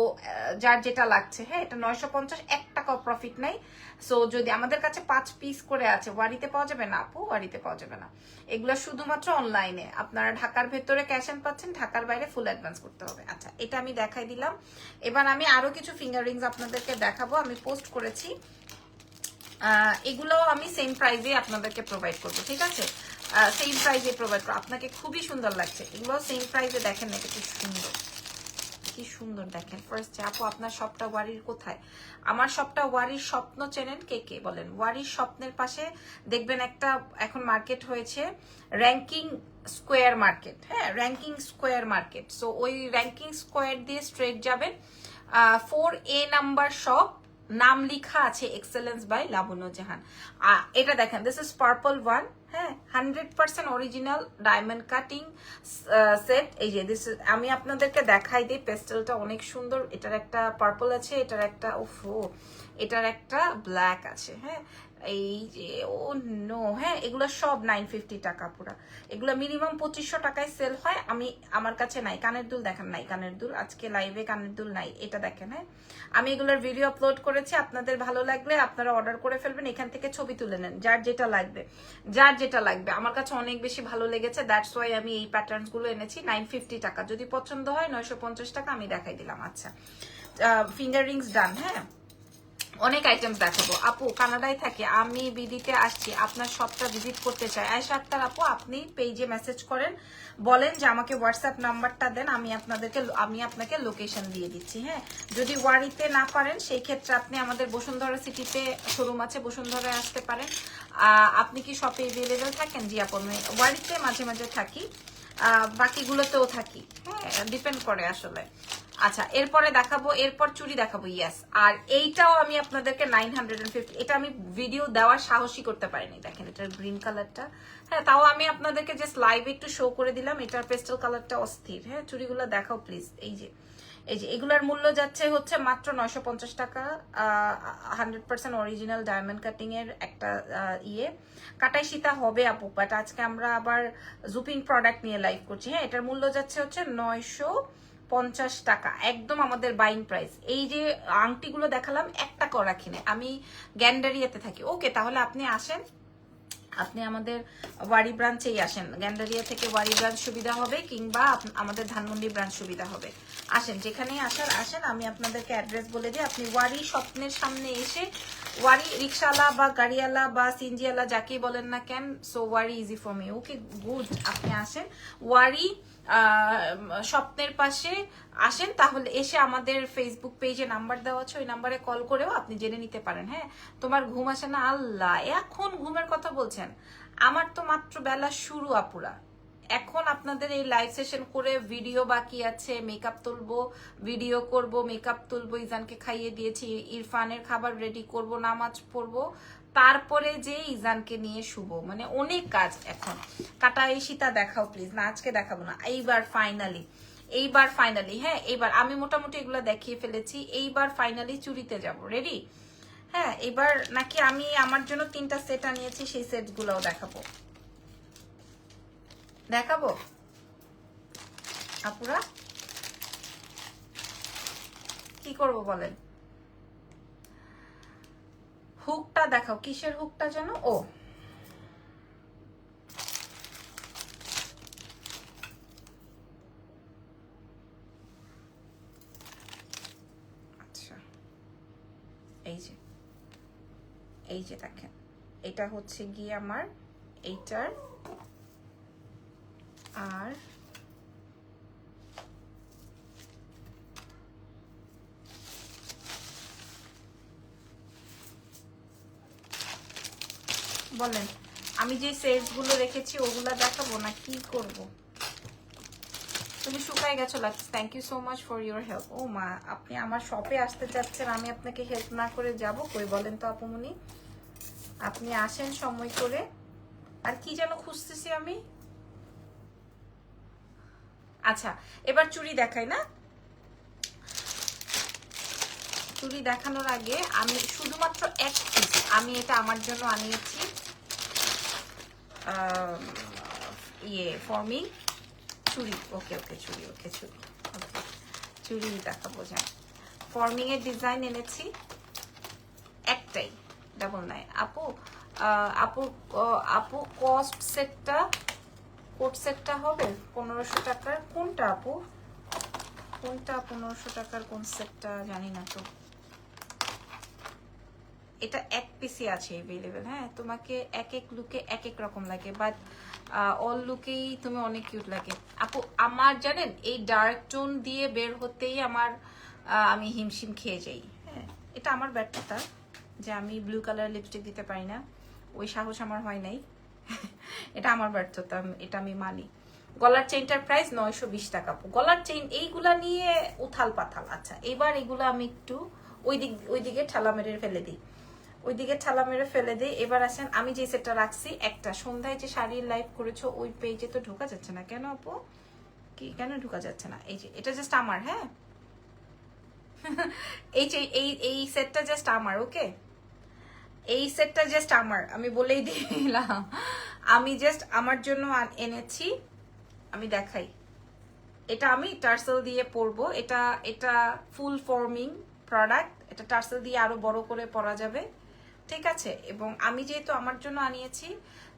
যার যেটা লাগছে। হ্যাঁ, এটা 950, 1 টাকাও প্রফিট নাই। সো যদি আমাদের কাছে 5 পিস করে আছে, ওয়ারিতে পাওয়া যাবে না আপু, ওয়ারিতে পাওয়া যাবে না। এগুলো শুধুমাত্র অনলাইনে। আপনারা ঢাকার ভেতরে ক্যাশ এন্ড পাচ্ছেন, ঢাকার বাইরে ফুল অ্যাডভান্স করতে হবে। আচ্ছা এটা আমি দেখাই দিলাম। এবার আমি আরো কিছু ফিঙ্গার রিংস আপনাদেরকে দেখাবো, আমি পোস্ট করেছি। এগুলো আমি সেম প্রাইসে আপনাদেরকে প্রোভাইড করবো। ঠিক আছে, সেম প্রাইসে প্রোভাইড করবো। আপনাকে খুবই সুন্দর লাগছে এগুলো, সেম প্রাইসে। দেখেন না কি সুন্দর, কি সুন্দর দেখেন। ফার্স্ট আপু আপনার সবটা ওয়ারির কোথায়? আমার সবটা ওয়ারির স্বপ্ন চেনেন কে কে বলেন? ওয়ারির স্বপ্নের পাশে দেখবেন একটা এখন মার্কেট হয়েছে, র্যাঙ্কিং স্কোয়ার মার্কেট। হ্যাঁ, র্যাঙ্কিং স্কোয়ার মার্কেট। সো ওই র্যাঙ্কিং স্কোয়ার দিয়ে স্ট্রেট যাবেন, 4A নাম্বার শপ, নাম লেখা আছে এক্সেলেন্স বাই লাবণ্য জাহান। এটা দেখেন, দিস ইজ পার্পল ওয়ান। হ্যাঁ, 100% অরিজিনাল ডায়মন্ড কাটিং সেট। এই যে দিস, আমি আপনাদেরকে দেখাই দিই, পেস্টেলটা অনেক সুন্দর। এটার একটা পার্পল আছে, এটার একটা এটার একটা ব্ল্যাক আছে। হ্যাঁ, এই যে ও নো। হ্যাঁ, এগুলো সব 950 টাকা পুরা। এগুলো মিনিমাম 2500 টাকায় সেল হয়। আমার কাছে নাই। কানের দুল দেখেন, নাই কানের দুল, আজকে লাইভে কানের দুল নাই। এটা দেখেন। হ্যাঁ, আমি এগুলোর ভিডিও আপলোড করেছি, আপনাদের ভালো লাগলে আপনারা অর্ডার করে ফেলবেন, এখান থেকে ছবি তুলে নেন যার যেটা লাগবে, যার যেটা লাগবে। আমার কাছে অনেক বেশি ভালো লেগেছে, দ্যাটস ওয়াই আমি এই প্যাটার্নস গুলো এনেছি। 950 টাকা, যদি পছন্দ হয় 950 টাকা আমি দেখাই দিলাম। আচ্ছা, ফিঙ্গার রিংস ডান। হ্যাঁ, অনেক আইটেম দেখাবো। আপু কানাডায় থাকে, আমি বিডিতে আসছি, আপনার শপটা ভিজিট করতে চাই। আয়েশা আক্তার আপু, আপনি পেজে মেসেজ করেন, বলেন যে আমাকে হোয়াটসঅ্যাপ নাম্বারটা দেন, আমি আপনাকে লোকেশন দিয়ে দিচ্ছি। হ্যাঁ, যদি ওয়ারিতে না পারেন সেই ক্ষেত্রে আপনি আমাদের বসুন্ধরা সিটিতে শোরুম আছে, বসুন্ধরায় আসতে পারেন। আপনি কি শপে অ্যাভেলেবেল থাকেন? জি আপু, আমি ওয়ারিতে মাঝে মাঝে থাকি, বাকিগুলোতেও থাকি। হ্যাঁ, ডিপেন্ড করে আসলে। আচ্ছা, এরপরে দেখাবো, এরপর চুড়ি দেখাবো। ইয়েস, আর এইটাও আমি আপনাদেরকে 950, এটা আমি ভিডিও দেওয়ার সাহসই করতে পারিনি। দেখেন এটার গ্রিন কালারটা। হ্যাঁ, তাও আমি আপনাদেরকে জাস্ট লাইভ একটু শো করে দিলাম। এটার পেস্টেল কালারটা অস্থির। হ্যাঁ, চুড়িগুলো দেখাও প্লিজ। এই যে এগুলার মূল্য যাচ্ছে হচ্ছে মাত্র 950 টাকা। 100% অরিজিনাল ডায়মন্ড কাটিং এর একটা কাটাই সীতা হবে আপু, বাট আজকে আমরা আবার জুপিং প্রোডাক্ট নিয়ে লাইভ করছি। হ্যাঁ, এটার মূল্য যাচ্ছে হচ্ছে 950 টাকা, একদম আমাদের বাইং প্রাইস। এই যে আংটিগুলো দেখালাম, 1 টাকাও রাখি না, আমি গ্যান্ডারিয়াতে থাকি। ওকে, তাহলে আপনি আসেন, আপনি আমাদের ওয়ারি ব্রাঞ্চেই আসেন। গ্যান্ডারিয়া থেকে ওয়ারি ব্রাঞ্চ সুবিধা হবে, কিংবা আমাদের ধানমন্ডি ব্রাঞ্চ সুবিধা হবে। আসেন, যেখানেই আসেন। আমি আপনাদেরকে অ্যাড্রেস বলে দিই। আপনি ওয়ারি স্বপ্নের সামনে এসে, ওয়ারি রিক্সাওয়ালা বা গাড়িওয়ালা বা সিনজিওয়ালা যাকেই বলেন না কেন, so worry easy for me. Okay, good. আপনি আসেন ওয়ারি স্বপ্নের পাশে আসেন, তাহলে এসে আমাদের ফেসবুক পেজে নাম্বার দেওয়া আছে, ওই নাম্বারে কল করেও আপনি জেনে নিতে পারেন। হ্যাঁ, তোমার ঘুম আসে না? আল্লাহ, এখন ঘুমের কথা বলছেন? আমার তো মাত্র বেলা শুরু আপুরা। এখন আপনাদের এই লাইভ সেশন করে ভিডিও বাকি আছে, মেকআপ তুলবো, ভিডিও করব, মেকআপ তুলবো, ইজানকে খাইয়ে দিয়েছি, ইরফানের খাবার রেডি করব, নামাজ পড়বো, তারপরে যে ইজানকে নিয়ে শুভ, মানে অনেক কাজ এখন। কাটাই সীতা দেখাও প্লিজ। না, আজকে দেখাবো না, এইবার ফাইনালি। হ্যাঁ, এইবার আমি মোটামুটি এগুলো দেখিয়ে ফেলেছি, এইবার ফাইনালি চুরিতে যাব। রেডি? হ্যাঁ, এবার নাকি আমি আমার জন্য 3টা সেট আনিয়েছি, সেই সেটগুলোও দেখাবো দেখাবো আপুরা, কি করব বলেন? হুকটা দেখাও, কিসের হুকটা যেন? ও আচ্ছা, এই যে দেখেন, এটা হচ্ছে গিয়ে আমার এইটার, আর বলেন আমি যে সেটস গুলো রেখেছি ওগুলা দেখাবো না কি করব? তুমি শুকায় গেছো লাগছে। Thank you so much for your help. ও মা, আপনি আমার শপে আসতে চাচ্ছেন, আমি আপনাকে হেল্প না করে যাব কই বলেন তো আপুমনি? আপনি আসেন সময় করে। আর কি যেন খুঁজতেছি আমি। আচ্ছা, এবার চুড়ি দেখাই না? চুড়ি দেখানোর আগে আমি শুধুমাত্র এক পিস, আমি এটা আমার জন্য আনিয়েছি, ফর্মিং চুড়ি। ওকে ওকে চুড়ি, ওকে চুড়ি, ওকে চুড়ি দেখাবো। যান, ফর্মিং এর ডিজাইন এনেছি একটাই, ডাবল নাই আপু। আপু আপু কস্ট সেটটা, কোট সেটটা হবে 1500 টাকার। কোনটা আপু, কোনটা 1500 টাকার কোন সেটটা জানি না তো। এটা এক পিসি আছে এভেলেবেল। হ্যাঁ, তোমাকে এক এক লুকে এক এক রকম লাগে, বাট অল লুকেই তুমি অনেক কিউট লাগে আপু। আমার জানেন এই ডার্ক টোন দিয়ে বের হতেই আমার আমি হিমশিম খেয়ে যাই। হ্যাঁ, এটা আমার ব্যর্থতা যে আমি ব্লু কালার লিপস্টিক দিতে পারি না, ওই সাহস আমার হয় নাই। এটা আমার ব্যর্থতা, এটা আমি মানি। গলার চেইনটার প্রাইস 920 টাকা আপু। গলার চেইন এইগুলা নিয়ে উথাল পাথাল। আচ্ছা, এবার এগুলো আমি একটু ওইদিকে ঠেলা মেরে ফেলে দিই, ওইদিকে ঠালা মেরে ফেলে দিই। এবার আসেন, আমি যে সেটটা রাখছি, একটা সন্ধ্যায় যে শাড়ির লাইভ করেছো ওই পেজে তো ঢোকা যাচ্ছে না কেন আপু? কি কেন ঢোকা যাচ্ছে না? এই যে এটা জাস্ট আমার, হ্যাঁ এই যে এই সেটটা জাস্ট আমার, ওকে এই সেটটা জাস্ট আমার, আমি বলেই দিলাম আমি জাস্ট আমার জন্য এনেছি। আমি দেখাই, এটা আমি টার্সেল দিয়ে পরবো। এটা এটা ফুল ফর্মিং প্রোডাক্ট, এটা টার্সেল দিয়ে আরো বড় করে পরা যাবে, ঠিক আছে? এবং আমি যেহেতু আমার জন্য আনিয়েছি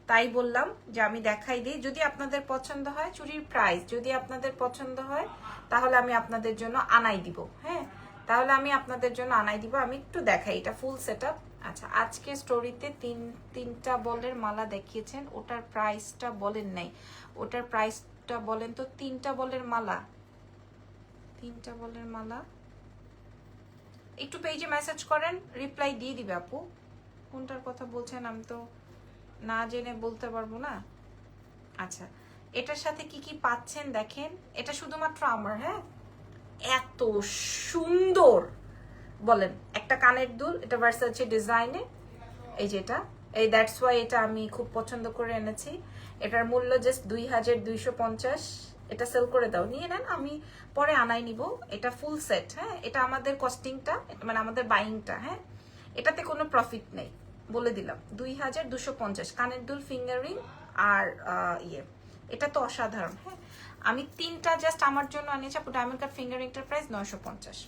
তাই বললাম যে আমি দেখাই দিই, যদি আপনাদের পছন্দ হয়। চুরির প্রাইস যদি আপনাদের পছন্দ হয় তাহলে আমি আপনাদের জন্য আনাই দিব। হ্যাঁ, তাহলে আমি আপনাদের জন্য আনাই দিব। আমি একটু দেখাই, এটা ফুল সেটআপ। আচ্ছা, আজকে স্টোরিতে তিনটা বলের মালা দেখিয়েছেন, ওটার প্রাইসটা বলেন নাই। ওটার প্রাইসটা বলেন তো। 3টা বলের মালা, 3টা বলের মালা একটু পেজে মেসেজ করেন, রিপ্লাই দিয়ে দিবে আপু। কোনটার কথা বলছেন আমি তো না জেনে বলতে পারবো না। আচ্ছা, এটার সাথে কি কি পাচ্ছেন দেখেন, এটা শুধুমাত্র আমার। হ্যাঁ, এত সুন্দর বলেন। একটা কানের দুল, এটা ভার্সাচে ডিজাইনে, এই যেটা, এই দ্যাটস ওয়াই এটা আমি খুব পছন্দ করে এনেছি। এটার মূল্য জাস্ট 2250। এটা সেল করে দাও, নিয়ে নেন, আমি পরে আনাই নিব। এটা ফুল সেট। হ্যাঁ, এটা আমাদের কস্টিংটা, মানে আমাদের বাইংটা। হ্যাঁ, এটাতে কোনো প্রফিট নেই, বলে দিলাম। 2250 কানের দুল, ফিঙ্গারিং আর এটা তো অসাধারণ। হ্যাঁ, আমি 3টা জাস্ট আমার জন্য আনিয়েছি আপু। ডায়মন্ড কাট ফিঙ্গারিংটার প্রাইস 950।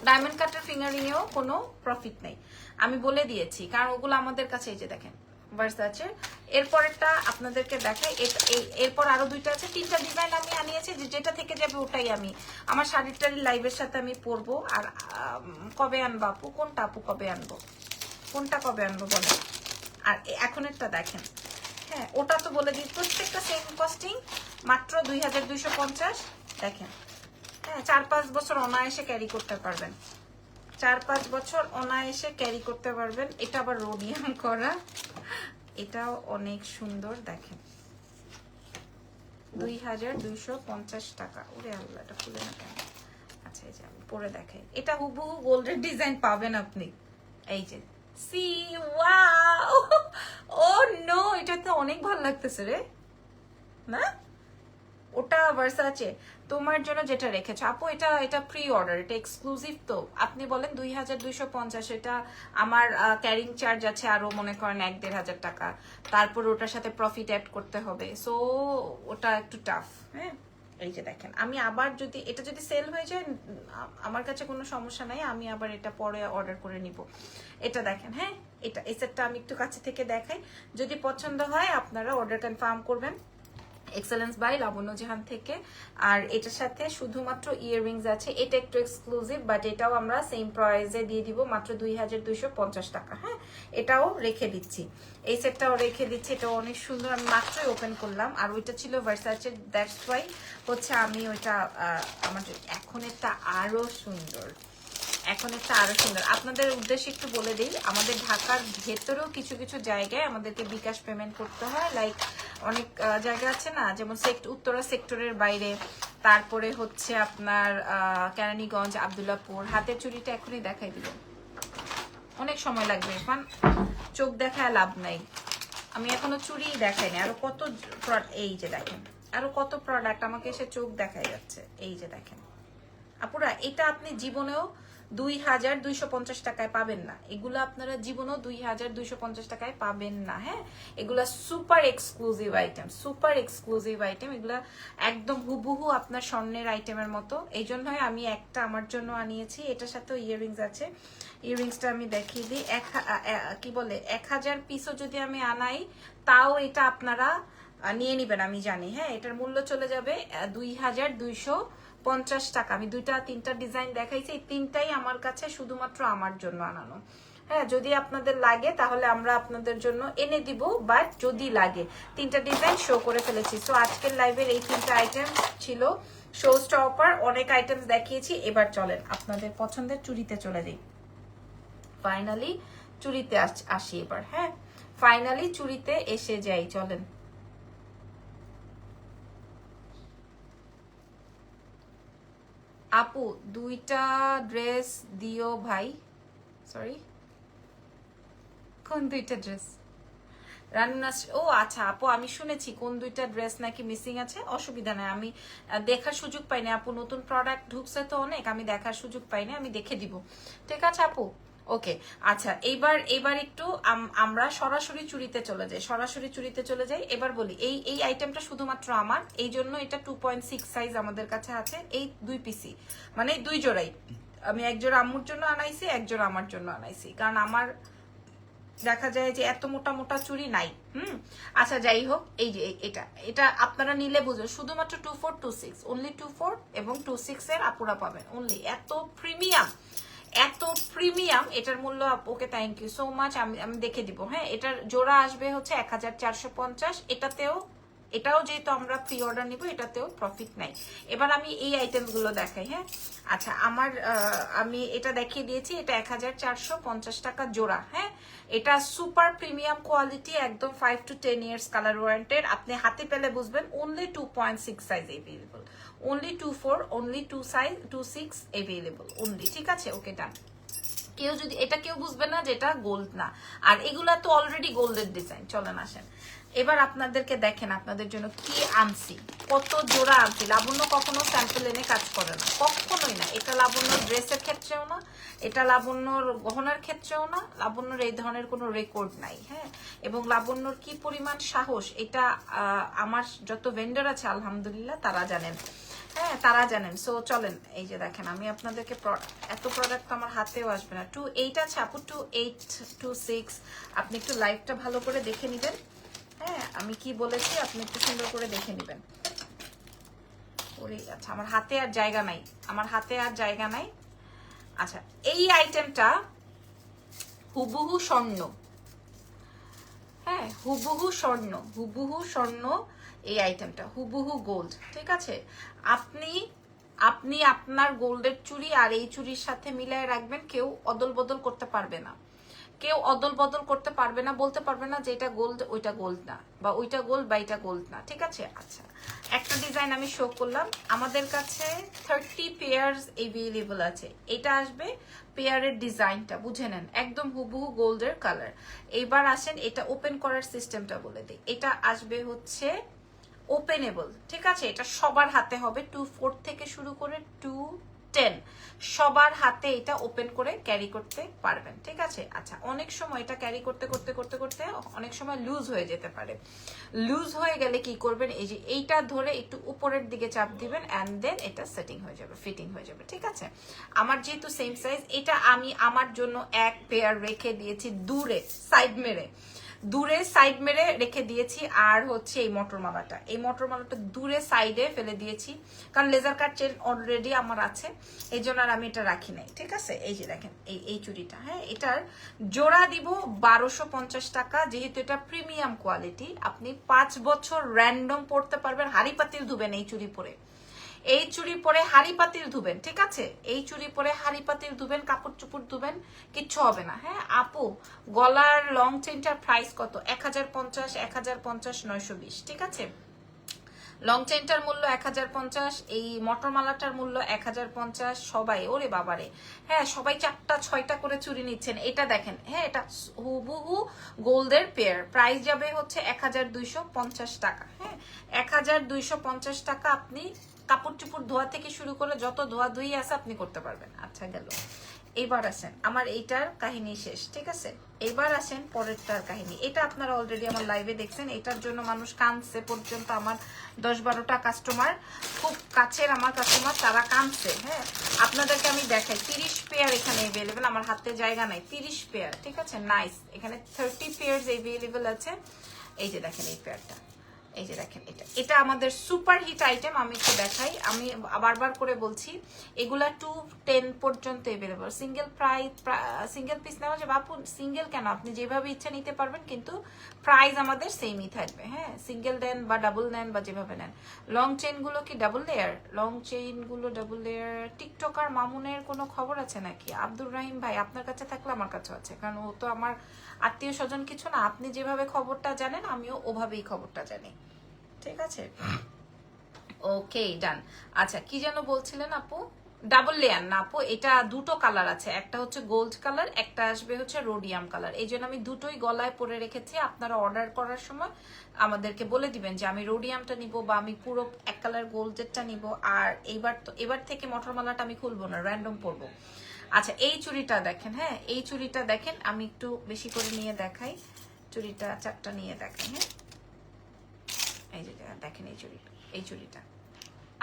ডায়মন্ড কাটের ফিঙ্গারিং এও কোনো প্রফিট নেই, আমি বলে দিয়েছি, কারণ ওগুলো আমাদের কাছে। এই যে দেখেন ভার্সাচে। এরপরেরটা আপনাদেরকে দেখাই, এরপর আরো 2টা আছে। 3টা ডিজাইন আমি আনিয়েছি, যেটা থেকে যাবে ওটাই আমি আমার শাড়িটার লাইভের সাথে আমি পরবো। আর কবে আনবো আপু? কোনটা আপু কবে আনবো? কোনটা কবে আনবো বলেন? আর এখনেরটা দেখেন। হ্যাঁ, ওটা তো বলে দিই, প্রত্যেকটা সেম কস্টিং, মাত্র 2250। দেখেন, হ্যাঁ, 4-5 বছর অনায়াসে ক্যারি করতে পারবেন, 4-5 বছর অনায়াসে ক্যারি করতে পারবেন। এটা আবার রোডিয়াম করা, এটাও অনেক সুন্দর। দেখেন 2250 টাকা। ওরে আল্লাহ, এটা খুলে না কেন? আচ্ছা, এই যে আমি পরে দেখাই, এটা হুবহু গোল্ডের ডিজাইন পাবেন আপনি। এই যে সি, ওয়াও, ও নো, এটা তো অনেক ভালো লাগতেছে রে, না? ওটা ভার্সাচে তোমার জন্য যেটা রেখেছো আপু, এটা এটা প্রি অর্ডার, এটা এক্সক্লুসিভ। তো আপনি বলেন 2250, এটা আমার ক্যারিং চার্জ আছে আরো মনে করেন 1-1.5 টাকা, তারপর ওটার সাথে প্রফিট অ্যাড করতে হবে, সো ওটা একটু টাফ। হ্যাঁ, এই যে দেখেন, আমি আবার যদি এটা যদি সেল হয়ে যায় আমার কাছে কোনো সমস্যা নাই, আমি আবার এটা পরে অর্ডার করে নিব। এটা দেখেন, হ্যাঁ এটা এই সেটটা আমি একটু কাছে থেকে দেখাই, যদি পছন্দ হয় আপনারা অর্ডার কনফার্ম করবেন এক্সেলেন্স বাই লাবণ্য জাহান থেকে। আর এটার সাথে শুধুমাত্র ইয়াররিংস আছে, এটা একটু এক্সক্লুসিভ, বাট এটাও আমরা সেম প্রাইসে দিয়ে দিব মাত্র 2250 টাকা। হ্যাঁ, এটাও রেখে দিচ্ছি, এই সেটটাও রেখে দিচ্ছি, এটাও অনেক সুন্দর, আমি মাত্রই ওপেন করলাম। আর ওইটা ছিল ভার্সাচের, দ্যাটস ওয়াই হচ্ছে আমি ওইটা আমার এখন এটা আরো সুন্দর, এখন একটা আরো সুন্দর। আপনাদের উদ্দেশ্যে একটু বলে দিই, আমাদের ঢাকার ভেতরেও কিছু কিছু জায়গায় আমাদেরকে বিকাশ পেমেন্ট করতে হয়, লাইক অনেক জায়গা আছে না, যেমন উত্তরা সেক্টরের বাইরে, তারপরে হচ্ছে আপনার কেরানীগঞ্জ, আবদুল্লাপুর। হাতের চুড়িটা এখনই দেখাই দিব, অনেক সময় লাগবে এখন, চোখ দেখায় লাভ নাই, আমি এখনো চুড়ি দেখাইনি। আরো কত, এই যে দেখেন আরো কত প্রোডাক্ট আমাকে এসে চোখ দেখাই যাচ্ছে, এই যে দেখেন আপুরা, এটা আপনি জীবনেও 2250 টাকায় পাবেন না, এগুলো আপনারা জীবনেও 2250 টাকায় পাবেন না। হ্যাঁ, এগুলা super exclusive item, super exclusive item, এগুলা একদম হুবহু আপনার স্বর্ণের আইটেমের মতো। এই জন্যই আমি একটা আমার জন্য আনিয়েছি, এটার সাথেও ইয়াররিংস আছে। ইয়াররিংসটা আমি দেখিয়ে দিই, কি বলে 1000 পিসও যদি আমি আনাই তাও এটা আপনারা নিয়ে নিবেন, আমি জানি। হ্যাঁ, এটার মূল্য চলে যাবে 2250 টাকা। আমি 2-3টা ডিজাইন দেখাইছি, এই 3টাই আমার কাছে শুধুমাত্র আমার জন্য আনানো। হ্যাঁ, যদি আপনাদের লাগে তাহলে আমরা আপনাদের জন্য এনে দিব, বাট যদি লাগে 3টা ডিজাইন শো করে ফেলেছি। সো আজকের লাইভের এই 3টা আইটেম ছিল শো স্টপার, অনেক আইটেমস দেখিয়েছি। এবার চলেন আপনাদের পছন্দের চুড়িতে চলে যাই, ফাইনালি চুড়িতে আসি এবার। হ্যাঁ, ফাইনালি চুড়িতে এসে যাই, চলেন। আপু 2টা ড্রেস দিও ভাই, সরি কোন 2টা ড্রেস? রান্না, ও আচ্ছা আপু, আমি শুনেছি কোন 2টা ড্রেস নাকি মিসিং আছে, অসুবিধা নাই, আমি দেখার সুযোগ পাইনি আপু, নতুন প্রোডাক্ট ঢুকছে তো অনেক, আমি দেখার সুযোগ পাইনি, আমি দেখে দিব। ঠিক আছে আপু, ওকে। আচ্ছা, এবার একটু আমরা সরাসরি চুড়িতে চলে যাই, সরাসরি চুড়িতে চলে যাই। এবার বলি, এই আইটেমটা শুধুমাত্র আমার, এই জন্য এটা 2.6 সাইজ আমাদের কাছে আছে, এই 2 পিসি, মানে 2 জোড়াই। আমি এক জোড়া আম্মুর জন্য আনাইছি, এক জোড়া আমার জন্য আনাইছি, কারণ আমার দেখা যায় যে এত মোটা মোটা চুড়ি নাই। আচ্ছা যাই হোক, এই যে এটা এটা আপনারা নিলে বুঝুন, শুধুমাত্র 2426, অনলি 24 এবং 26 এর আপুরা পাবেন, অনলি। এত প্রিমিয়াম, এত প্রিমিয়াম এটার মূল্য। ওকে, থ্যাংক ইউ সো মাচ, আমি দেখে দিব। হ্যাঁ, এটার জোড়া আসবে হচ্ছে 1450, এটাও যেহেতু আমরা প্রি অর্ডার নিব, এটাতেও প্রফিট নাই। এবার আমি এই আইটেম গুলো দেখাই। হ্যাঁ, আচ্ছা আমি এটা দেখিয়ে দিয়েছি, এটা 1450 টাকা জোড়া। হ্যাঁ, এটা সুপার প্রিমিয়াম কোয়ালিটি, একদম 5 to 10 ইয়ার্স কালার ওয়ারেন্টেড, আপনি হাতে পেলে বুঝবেন। Only 2.6 size available, only 24, only 26 available only. ঠিক আছে, ওকে ডান। কেউ যদি এটা কেউ বুঝবে না যেটা গোল্ড না, আর এগুলা তো অলরেডি গোল্ডের ডিজাইন। চলেন আসেন, এবার আপনাদেরকে দেখেন আপনাদের জন্য কি আনছি, কত জোড়া আনছি। লাবণ্য কখনো স্যাম্পল এনে কাজ করে না, কখনোই না। এটা লাবণ্য ড্রেসের ক্ষেত্রেও না, এটা লাবণ্যর গহনার ক্ষেত্রেও না, লাবণ্যর এই ধরনের কোনো রেকর্ড নাই। হ্যাঁ, এবং লাবণ্যর কি পরিমাণ সাহস, এটা আমার যত ভেন্ডর আছে আলহামদুলিল্লাহ তারা জানেন। হ্যাঁ, তারা জানেন। সো চলেন, এই যে দেখেন, আমি আপনাদেরকে এত প্রোডাক্ট তো আমার হাতেও আসবে না। 28 আছে আপু, 2826, আপনি একটু লাইভটা ভালো করে দেখে নিবেন। হ্যাঁ, আমি কি বলেছি আপনি একটু সুন্দর করে দেখে নিবেন। ওরে আচ্ছা, আমার হাতে আর জায়গা নাই, আমার হাতে আর জায়গা নাই। আচ্ছা, এই আইটেমটা হুবহু স্বর্ণ। হ্যাঁ, হুবহু স্বর্ণ, হুবহু স্বর্ণ। এই আইটেমটা হুবহু গোল্ড। ঠিক আছে, আপনি আপনার গোল্ডের চুড়ি আর এই চুড়ির সাথে মিলায় রাখবেন, কেউ অদল বদল করতে পারবে না, কেউ অদল বদল করতে পারবে না, বলতে পারবে না যে এটা গোল্ড ওইটা গোল্ড না, বা ওইটা গোল্ড বা এটা গোল্ড না। ঠিক আছে, আচ্ছা একটা ডিজাইন আমি শো করলাম, আমাদের কাছে 30 পেয়ার্স এভেলেবল আছে। এটা আসবে পেয়ারের ডিজাইনটা বুঝে নেন, একদম হুবহু গোল্ডের কালার। এবার আসেন এটা ওপেন করার সিস্টেমটা বলে দিই। এটা আসবে হচ্ছে ওপেনেবল, ঠিক আছে? এটা সবার হাতে হবে, 2/4 থেকে শুরু করে 2/10 সবার হাতে এটা ওপেন করে ক্যারি করতে পারবেন, ঠিক আছে? আচ্ছা, অনেক সময় এটা ক্যারি করতে করতে করতে করতে অনেক সময় লুজ হয়ে যেতে পারে। লুজ হয়ে গেলে কি করবেন, এই যে এইটা ধরে একটু উপরের দিকে চাপ দিবেন অ্যান্ড দেন এটা সেটিং হয়ে যাবে, ফিটিং হয়ে যাবে, ঠিক আছে? আমার যেহেতু সেম সাইজ, এটা আমি আমার জন্য এক পেয়ার রেখে দিয়েছি দূরে সাইড মেরে রেখে দিয়েছি। আর হচ্ছে এই মটরমালাটা দূরে সাইডে ফেলে দিয়েছি, কারণ লেজার কাট চেন অলরেডি আমার আছে, এই জন্য আর আমি এটা রাখি নাই, ঠিক আছে? এই যে দেখেন এই চুড়িটা, হ্যাঁ, এটার জোড়া দিব 1250 টাকা। যেহেতু এটা প্রিমিয়াম কোয়ালিটি, আপনি 5 বছর র্যান্ডম পড়তে পারবেন। হাড়ি পাতিল ধুবেন এই চুড়ি পরে, এই চুড়ি পরে হাড়ি পাতিল ধুবেন, ঠিক আছে? এই চুড়ি পরে হাড়ি পাতিল ধুবেন, কাপড় চুপড় ধুবেন, কিচ্ছু হবে না। হ্যাঁ আপু, গলার লং চেনটার প্রাইস কত? 1050, 1050, 920, ঠিক আছে? লং চেনটার মূল্য 1050, এই মটরমালাটার মূল্য 1050। সবাই ওরে বাবারে, হ্যাঁ সবাই 4টা 6টা করে চুড়ি নিচ্ছেন। এটা দেখেন, হ্যাঁ এটা হুবহু গোল্ডের পেয়ার, প্রাইস যাবে হচ্ছে 1250 টাকা। হ্যাঁ 1250 টাকা আপনি কাপড় চুপড় ধোয়া থেকে শুরু করে যত ধোয়া ধুই আছে আপনি করতে পারবেন। আচ্ছা গেল, এবার আসেন আমার এইটার কাহিনী শেষ, ঠিক আছে? এবার আসেন পরেরটার কাহিনী। এটা আপনারা অলরেডি আমার লাইভে দেখছেন, এটার জন্য মানুষ কাঁদছে পর্যন্ত। আমার 10-12টা কাস্টমার, খুব কাছের আমার কাস্টমার, তারা কাঁদছে। হ্যাঁ আপনাদেরকে আমি দেখাই, 30 পেয়ার এখানে অ্যাভেলেবেল, আমার হাতে জায়গা নাই, 30 পেয়ার, ঠিক আছে? নাইস, এখানে 30 পেয়ার্স অ্যাভেলেবেল আছে। এই যে দেখেন এই পেয়ারটা, এই যে দেখেন এটা আমাদের সুপার হিট আইটেম। আমি একটু দেখাই, আমি বারবার করে বলছি, এগুলা 210 পর্যন্ত अवेलेबल। সিঙ্গেল পিস নেওয়া যাবে আপু, সিঙ্গেল কেন, আপনি যেভাবে ইচ্ছা নিতে পারবেন, কিন্তু প্রাইস আমাদের সেমই থাকবে। হ্যাঁ সিঙ্গেল দেন বা ডাবল নেন বা যেভাবে নেন। লং চেইন গুলো কি ডাবল লেয়ার? লং চেইন গুলো ডাবল লেয়ার। টিকটকার মামুনের কোনো খবর আছে নাকি? আব্দুর রহিম ভাই, আপনার কাছে থাকলে আমার কাছেও আছে, কারণ ও তো আমার আত্মীয় স্বজন কিছু না। আপনি যেভাবে খবরটা জানেন আমিও ওভাবেই খবরটা জানি, ঠিক আছে? ওকে ডান। আচ্ছা কি যেন বলছিলেন আপু? ডাবল লেয়ার না আপু, এটা দুটো কালার আছে, একটা হচ্ছে গোল্ড কালার, একটা আসবে হচ্ছে রোডিয়াম কালার। এই জন্য আমি দুটোই গলায় পরে রেখেছি। আপনারা অর্ডার করার সময় আমাদেরকে বলে দিবেন যে আমি রোডিয়ামটা নিব বা আমি পুরো এক কালার গোল্ডেরটা নিব। আর এবার থেকে মটরমালাটা আমি খুলবো না, র্যান্ডম পরবো। আচ্ছা এই চুড়িটা দেখেন, হ্যাঁ এই চুড়িটা দেখেন, আমি একটু বেশি করে নিয়ে দেখাই, চুড়িটা 4টা নিয়ে দেখাই। হ্যাঁ এই যে দেখেন এই চুড়িটা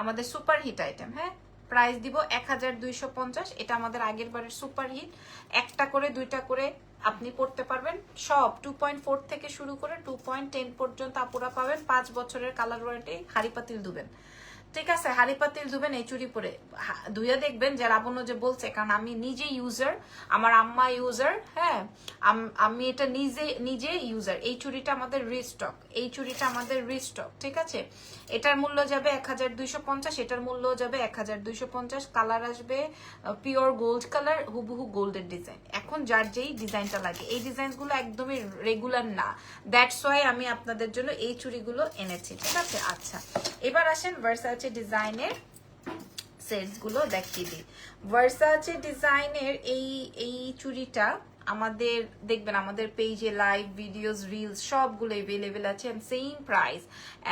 আমাদের সুপার হিট আইটেম। হ্যাঁ প্রাইস দিব 1250। এটা আমাদের আগের বারের সুপার হিট, একটা করে দুইটা করে আপনি পড়তে পারবেন। সব 2.4 থেকে শুরু করে 2.10 পর্যন্ত আপুরা পাবেন। 5 বছরের কালার ওয়ারেন্টি। হাড়ি পাতিল ধুবেন, ঠিক আছে? হাড়ি পাতিল ধুবেন এই চুড়ি পরে, ধুয়ে দেখবেন যে লাবণ্য যে বলছে, কারণ আমি নিজে ইউজার, আমার আম্মা ইউজার। হ্যাঁ আমি এটা নিজে ইউজার। এই চুড়িটা আমাদের রিস্টক, এই চুড়িটা আমাদের রিস্টক, ঠিক আছে? এটার মূল্য যাবে 1250, এটার মূল্য যাবে 1250। কালার আসবে পিওর গোল্ড কালার, হুবহু গোল্ডের ডিজাইন। এখন যার যেই ডিজাইনটা লাগে, এই ডিজাইনগুলো একদমই রেগুলার না, দ্যাটস ওয়াই আমি আপনাদের জন্য এই চুড়িগুলো এনেছি, ঠিক আছে? আচ্ছা এবার আসেন ভার্সাচে ডিজাইনের সেটস গুলো দেখিয়ে দিই। ভার্সাচে ডিজাইনের এই চুড়িটা আমাদের দেখবেন আমাদের পেজে লাইভ ভিডিওস রিলস সবগুলো अवेलेबल আছে, এন্ড সেম প্রাইস,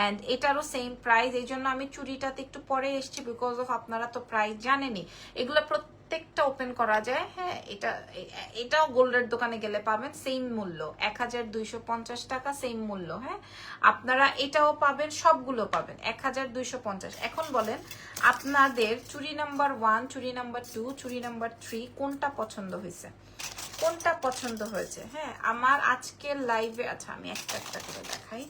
এন্ড এটারও সেম প্রাইস। এই জন্য আমি চুড়িটাতে একটু পরে এসেছি, বিকজ অফ আপনারা তো প্রাইস জানেনই। এগুলো প্রত্যেকটা ওপেন করা যায়। হ্যাঁ এটাও গোল্ডের দোকানে গেলে পাবেন সেম মূল্য, 1250 টাকা সেম মূল্য। হ্যাঁ আপনারা এটাও পাবেন, সবগুলো পাবেন 1250। এখন বলেন আপনাদের চুড়ি নাম্বার 1, চুড়ি নাম্বার 2, চুড়ি নাম্বার 3 কোনটা পছন্দ হয়েছে, কোনটা পছন্দ হয়েছে? হ্যাঁ আমার আজকের লাইভে, আচ্ছা আমি একটা করে দেখাই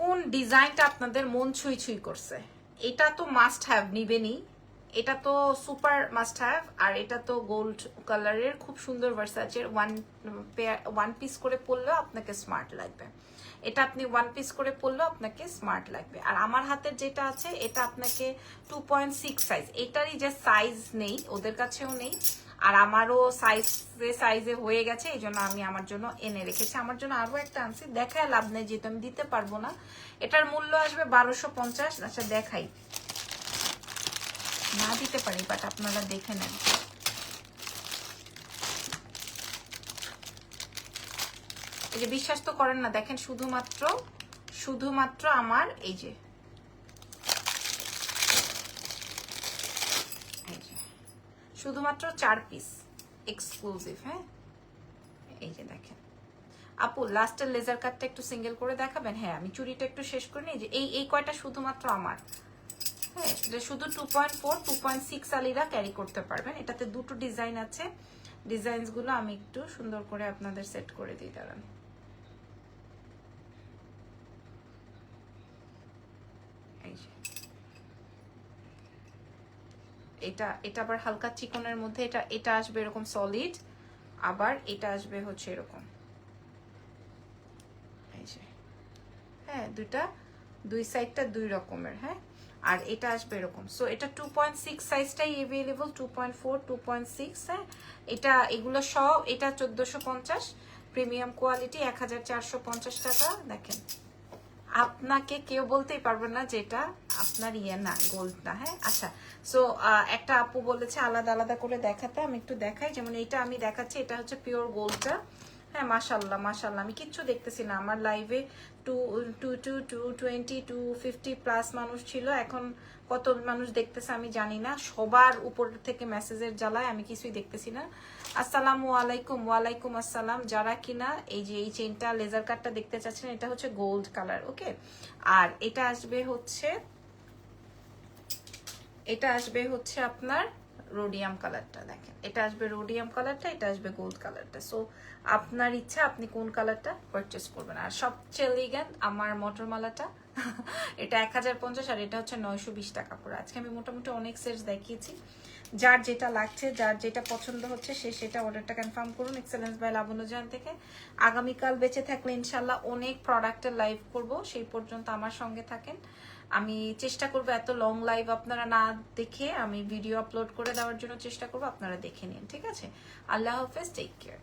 কোন ডিজাইনটা আপনাদের মন ছুঁই ছুঁই করছে। এটা তো মাস্ট হ্যাভ, নিবেনি, এটা তো সুপার মাস্ট হ্যাভ। আর এটা তো গোল্ড কালারের খুব সুন্দর ভার্সাচের, ওয়ান পিস করে পরলেও আপনাকে স্মার্ট লাগবে। এটা আপনি ওয়ান পিস করে পরলেও আপনাকে স্মার্ট লাগবে। আর আমার হাতের যেটা আছে এটা আপনাকে 2.6 সাইজ, এটারই যে সাইজ নেই ওদের কাছেও নেই, আর আমারও সাইজে হয়ে গেছে, এই জন্য আমি আমার জন্য এনে রেখেছি। আমার জন্য আরো একটা আনছি, দেখায় লাভ নেই যেহেতু আমি দিতে পারবো না। এটার মূল্য আসবে 1250। আচ্ছা দেখাই, না দিতে পারি বাট আপনারা দেখে নেন। এই যে বিশ্বাস তো করেন না, দেখেন শুধুমাত্র শুধুমাত্র আমার এই যে শুধুমাত্র 4 পিস এক্সক্লুসিভ। হ্যাঁ এই যে দেখেন আপু লাস্টের লেজার কাটটা একটু সিঙ্গেল করে দেখাবেন। হ্যাঁ আমি চুড়িটা একটু শেষ করে নিই। যে এই কয়টা শুধুমাত্র আমার। হ্যাঁ এটা শুধু 2.4 2.6 আলিরা ক্যারি করতে পারবেন। এটাতে দুটো ডিজাইন আছে। ডিজাইনসগুলো আমি একটু সুন্দর করে আপনাদের সেট করে দিই, দাঁড়ান। এই যে এটা আবার হালকা চিকনের মধ্যে, এটা আসবে এরকম সলিড, আবার এটা আসবে হচ্ছে এরকম। এই যে হ্যাঁ দুই সাইডটা দুই রকমের। হ্যাঁ আর এটা আসবে এরকম। সো এটা 2.6 সাইজটাই अवेलेबल, 2.4 2.6। হ্যাঁ এগুলো সব, এটা 1450 প্রিমিয়াম কোয়ালিটি, 1450 টাকা। দেখেন আপনাকে কেউ বলতেই পারবে না যে এটা আপনার ইয়ে না, গোল্ড না। হ্যাঁ আচ্ছা সো একটা আপু বলেছে আলাদা আলাদা করে দেখাতে, আমি একটু দেখাই। যেমন এটা আমি দেখাচ্ছি, এটা হচ্ছে পিওর গোল্ডটা। হ্যাঁ মাশাল্লাহ মাশাল্লাহ, আমি কিচ্ছু দেখতেছি না। আমার লাইভে 220 প্লাস মানুষ ছিল, এখন কত মানুষ দেখতেছে আমি জানি না। সবার উপর থেকে মেসেজের জ্বালায় আমি কিছুই দেখতেছি না। আসসালামু আলাইকুম। ওয়ালাইকুম আসসালাম। যারা কিনা এই যে এই চেইনটা লেজার কাটটা দেখতে চাচ্ছেন, এটা হচ্ছে গোল্ড কালার। ওকে আর এটা আসবে হচ্ছে আপনার রোডিয়াম কালারটা। দেখেন এটা আসবে রোডিয়াম কালারটা, এটা আসবে গোল্ড কালারটা। সো আপনার ইচ্ছা আপনি কোন কালারটা পারচেস করবেন। আর সবচেয়ে এলিগেন্ট আমার মটরমালাটা এটা 1050 আর এটা হচ্ছে 920 টাকা পুরো। আজকে আমি মোটামুটি অনেক সেটস দেখিয়েছি। যার যেটা লাগছে, যার যেটা পছন্দ হচ্ছে সে সেটা অর্ডারটা কনফার্ম করুন এক্সেলেন্স বাই লাবণ্য জাহান থেকে। আগামীকাল বেঁচে থাকলে ইনশাল্লাহ অনেক প্রোডাক্টের লাইভ করব, সেই পর্যন্ত আমার সঙ্গে থাকেন। আমি চেষ্টা করবো এত লং লাইভ আপনারা না দেখে আমি ভিডিও আপলোড করে দেওয়ার জন্য চেষ্টা করবো, আপনারা দেখে নিন। ঠিক আছে, আল্লাহ হাফেজ, টেক কেয়ার।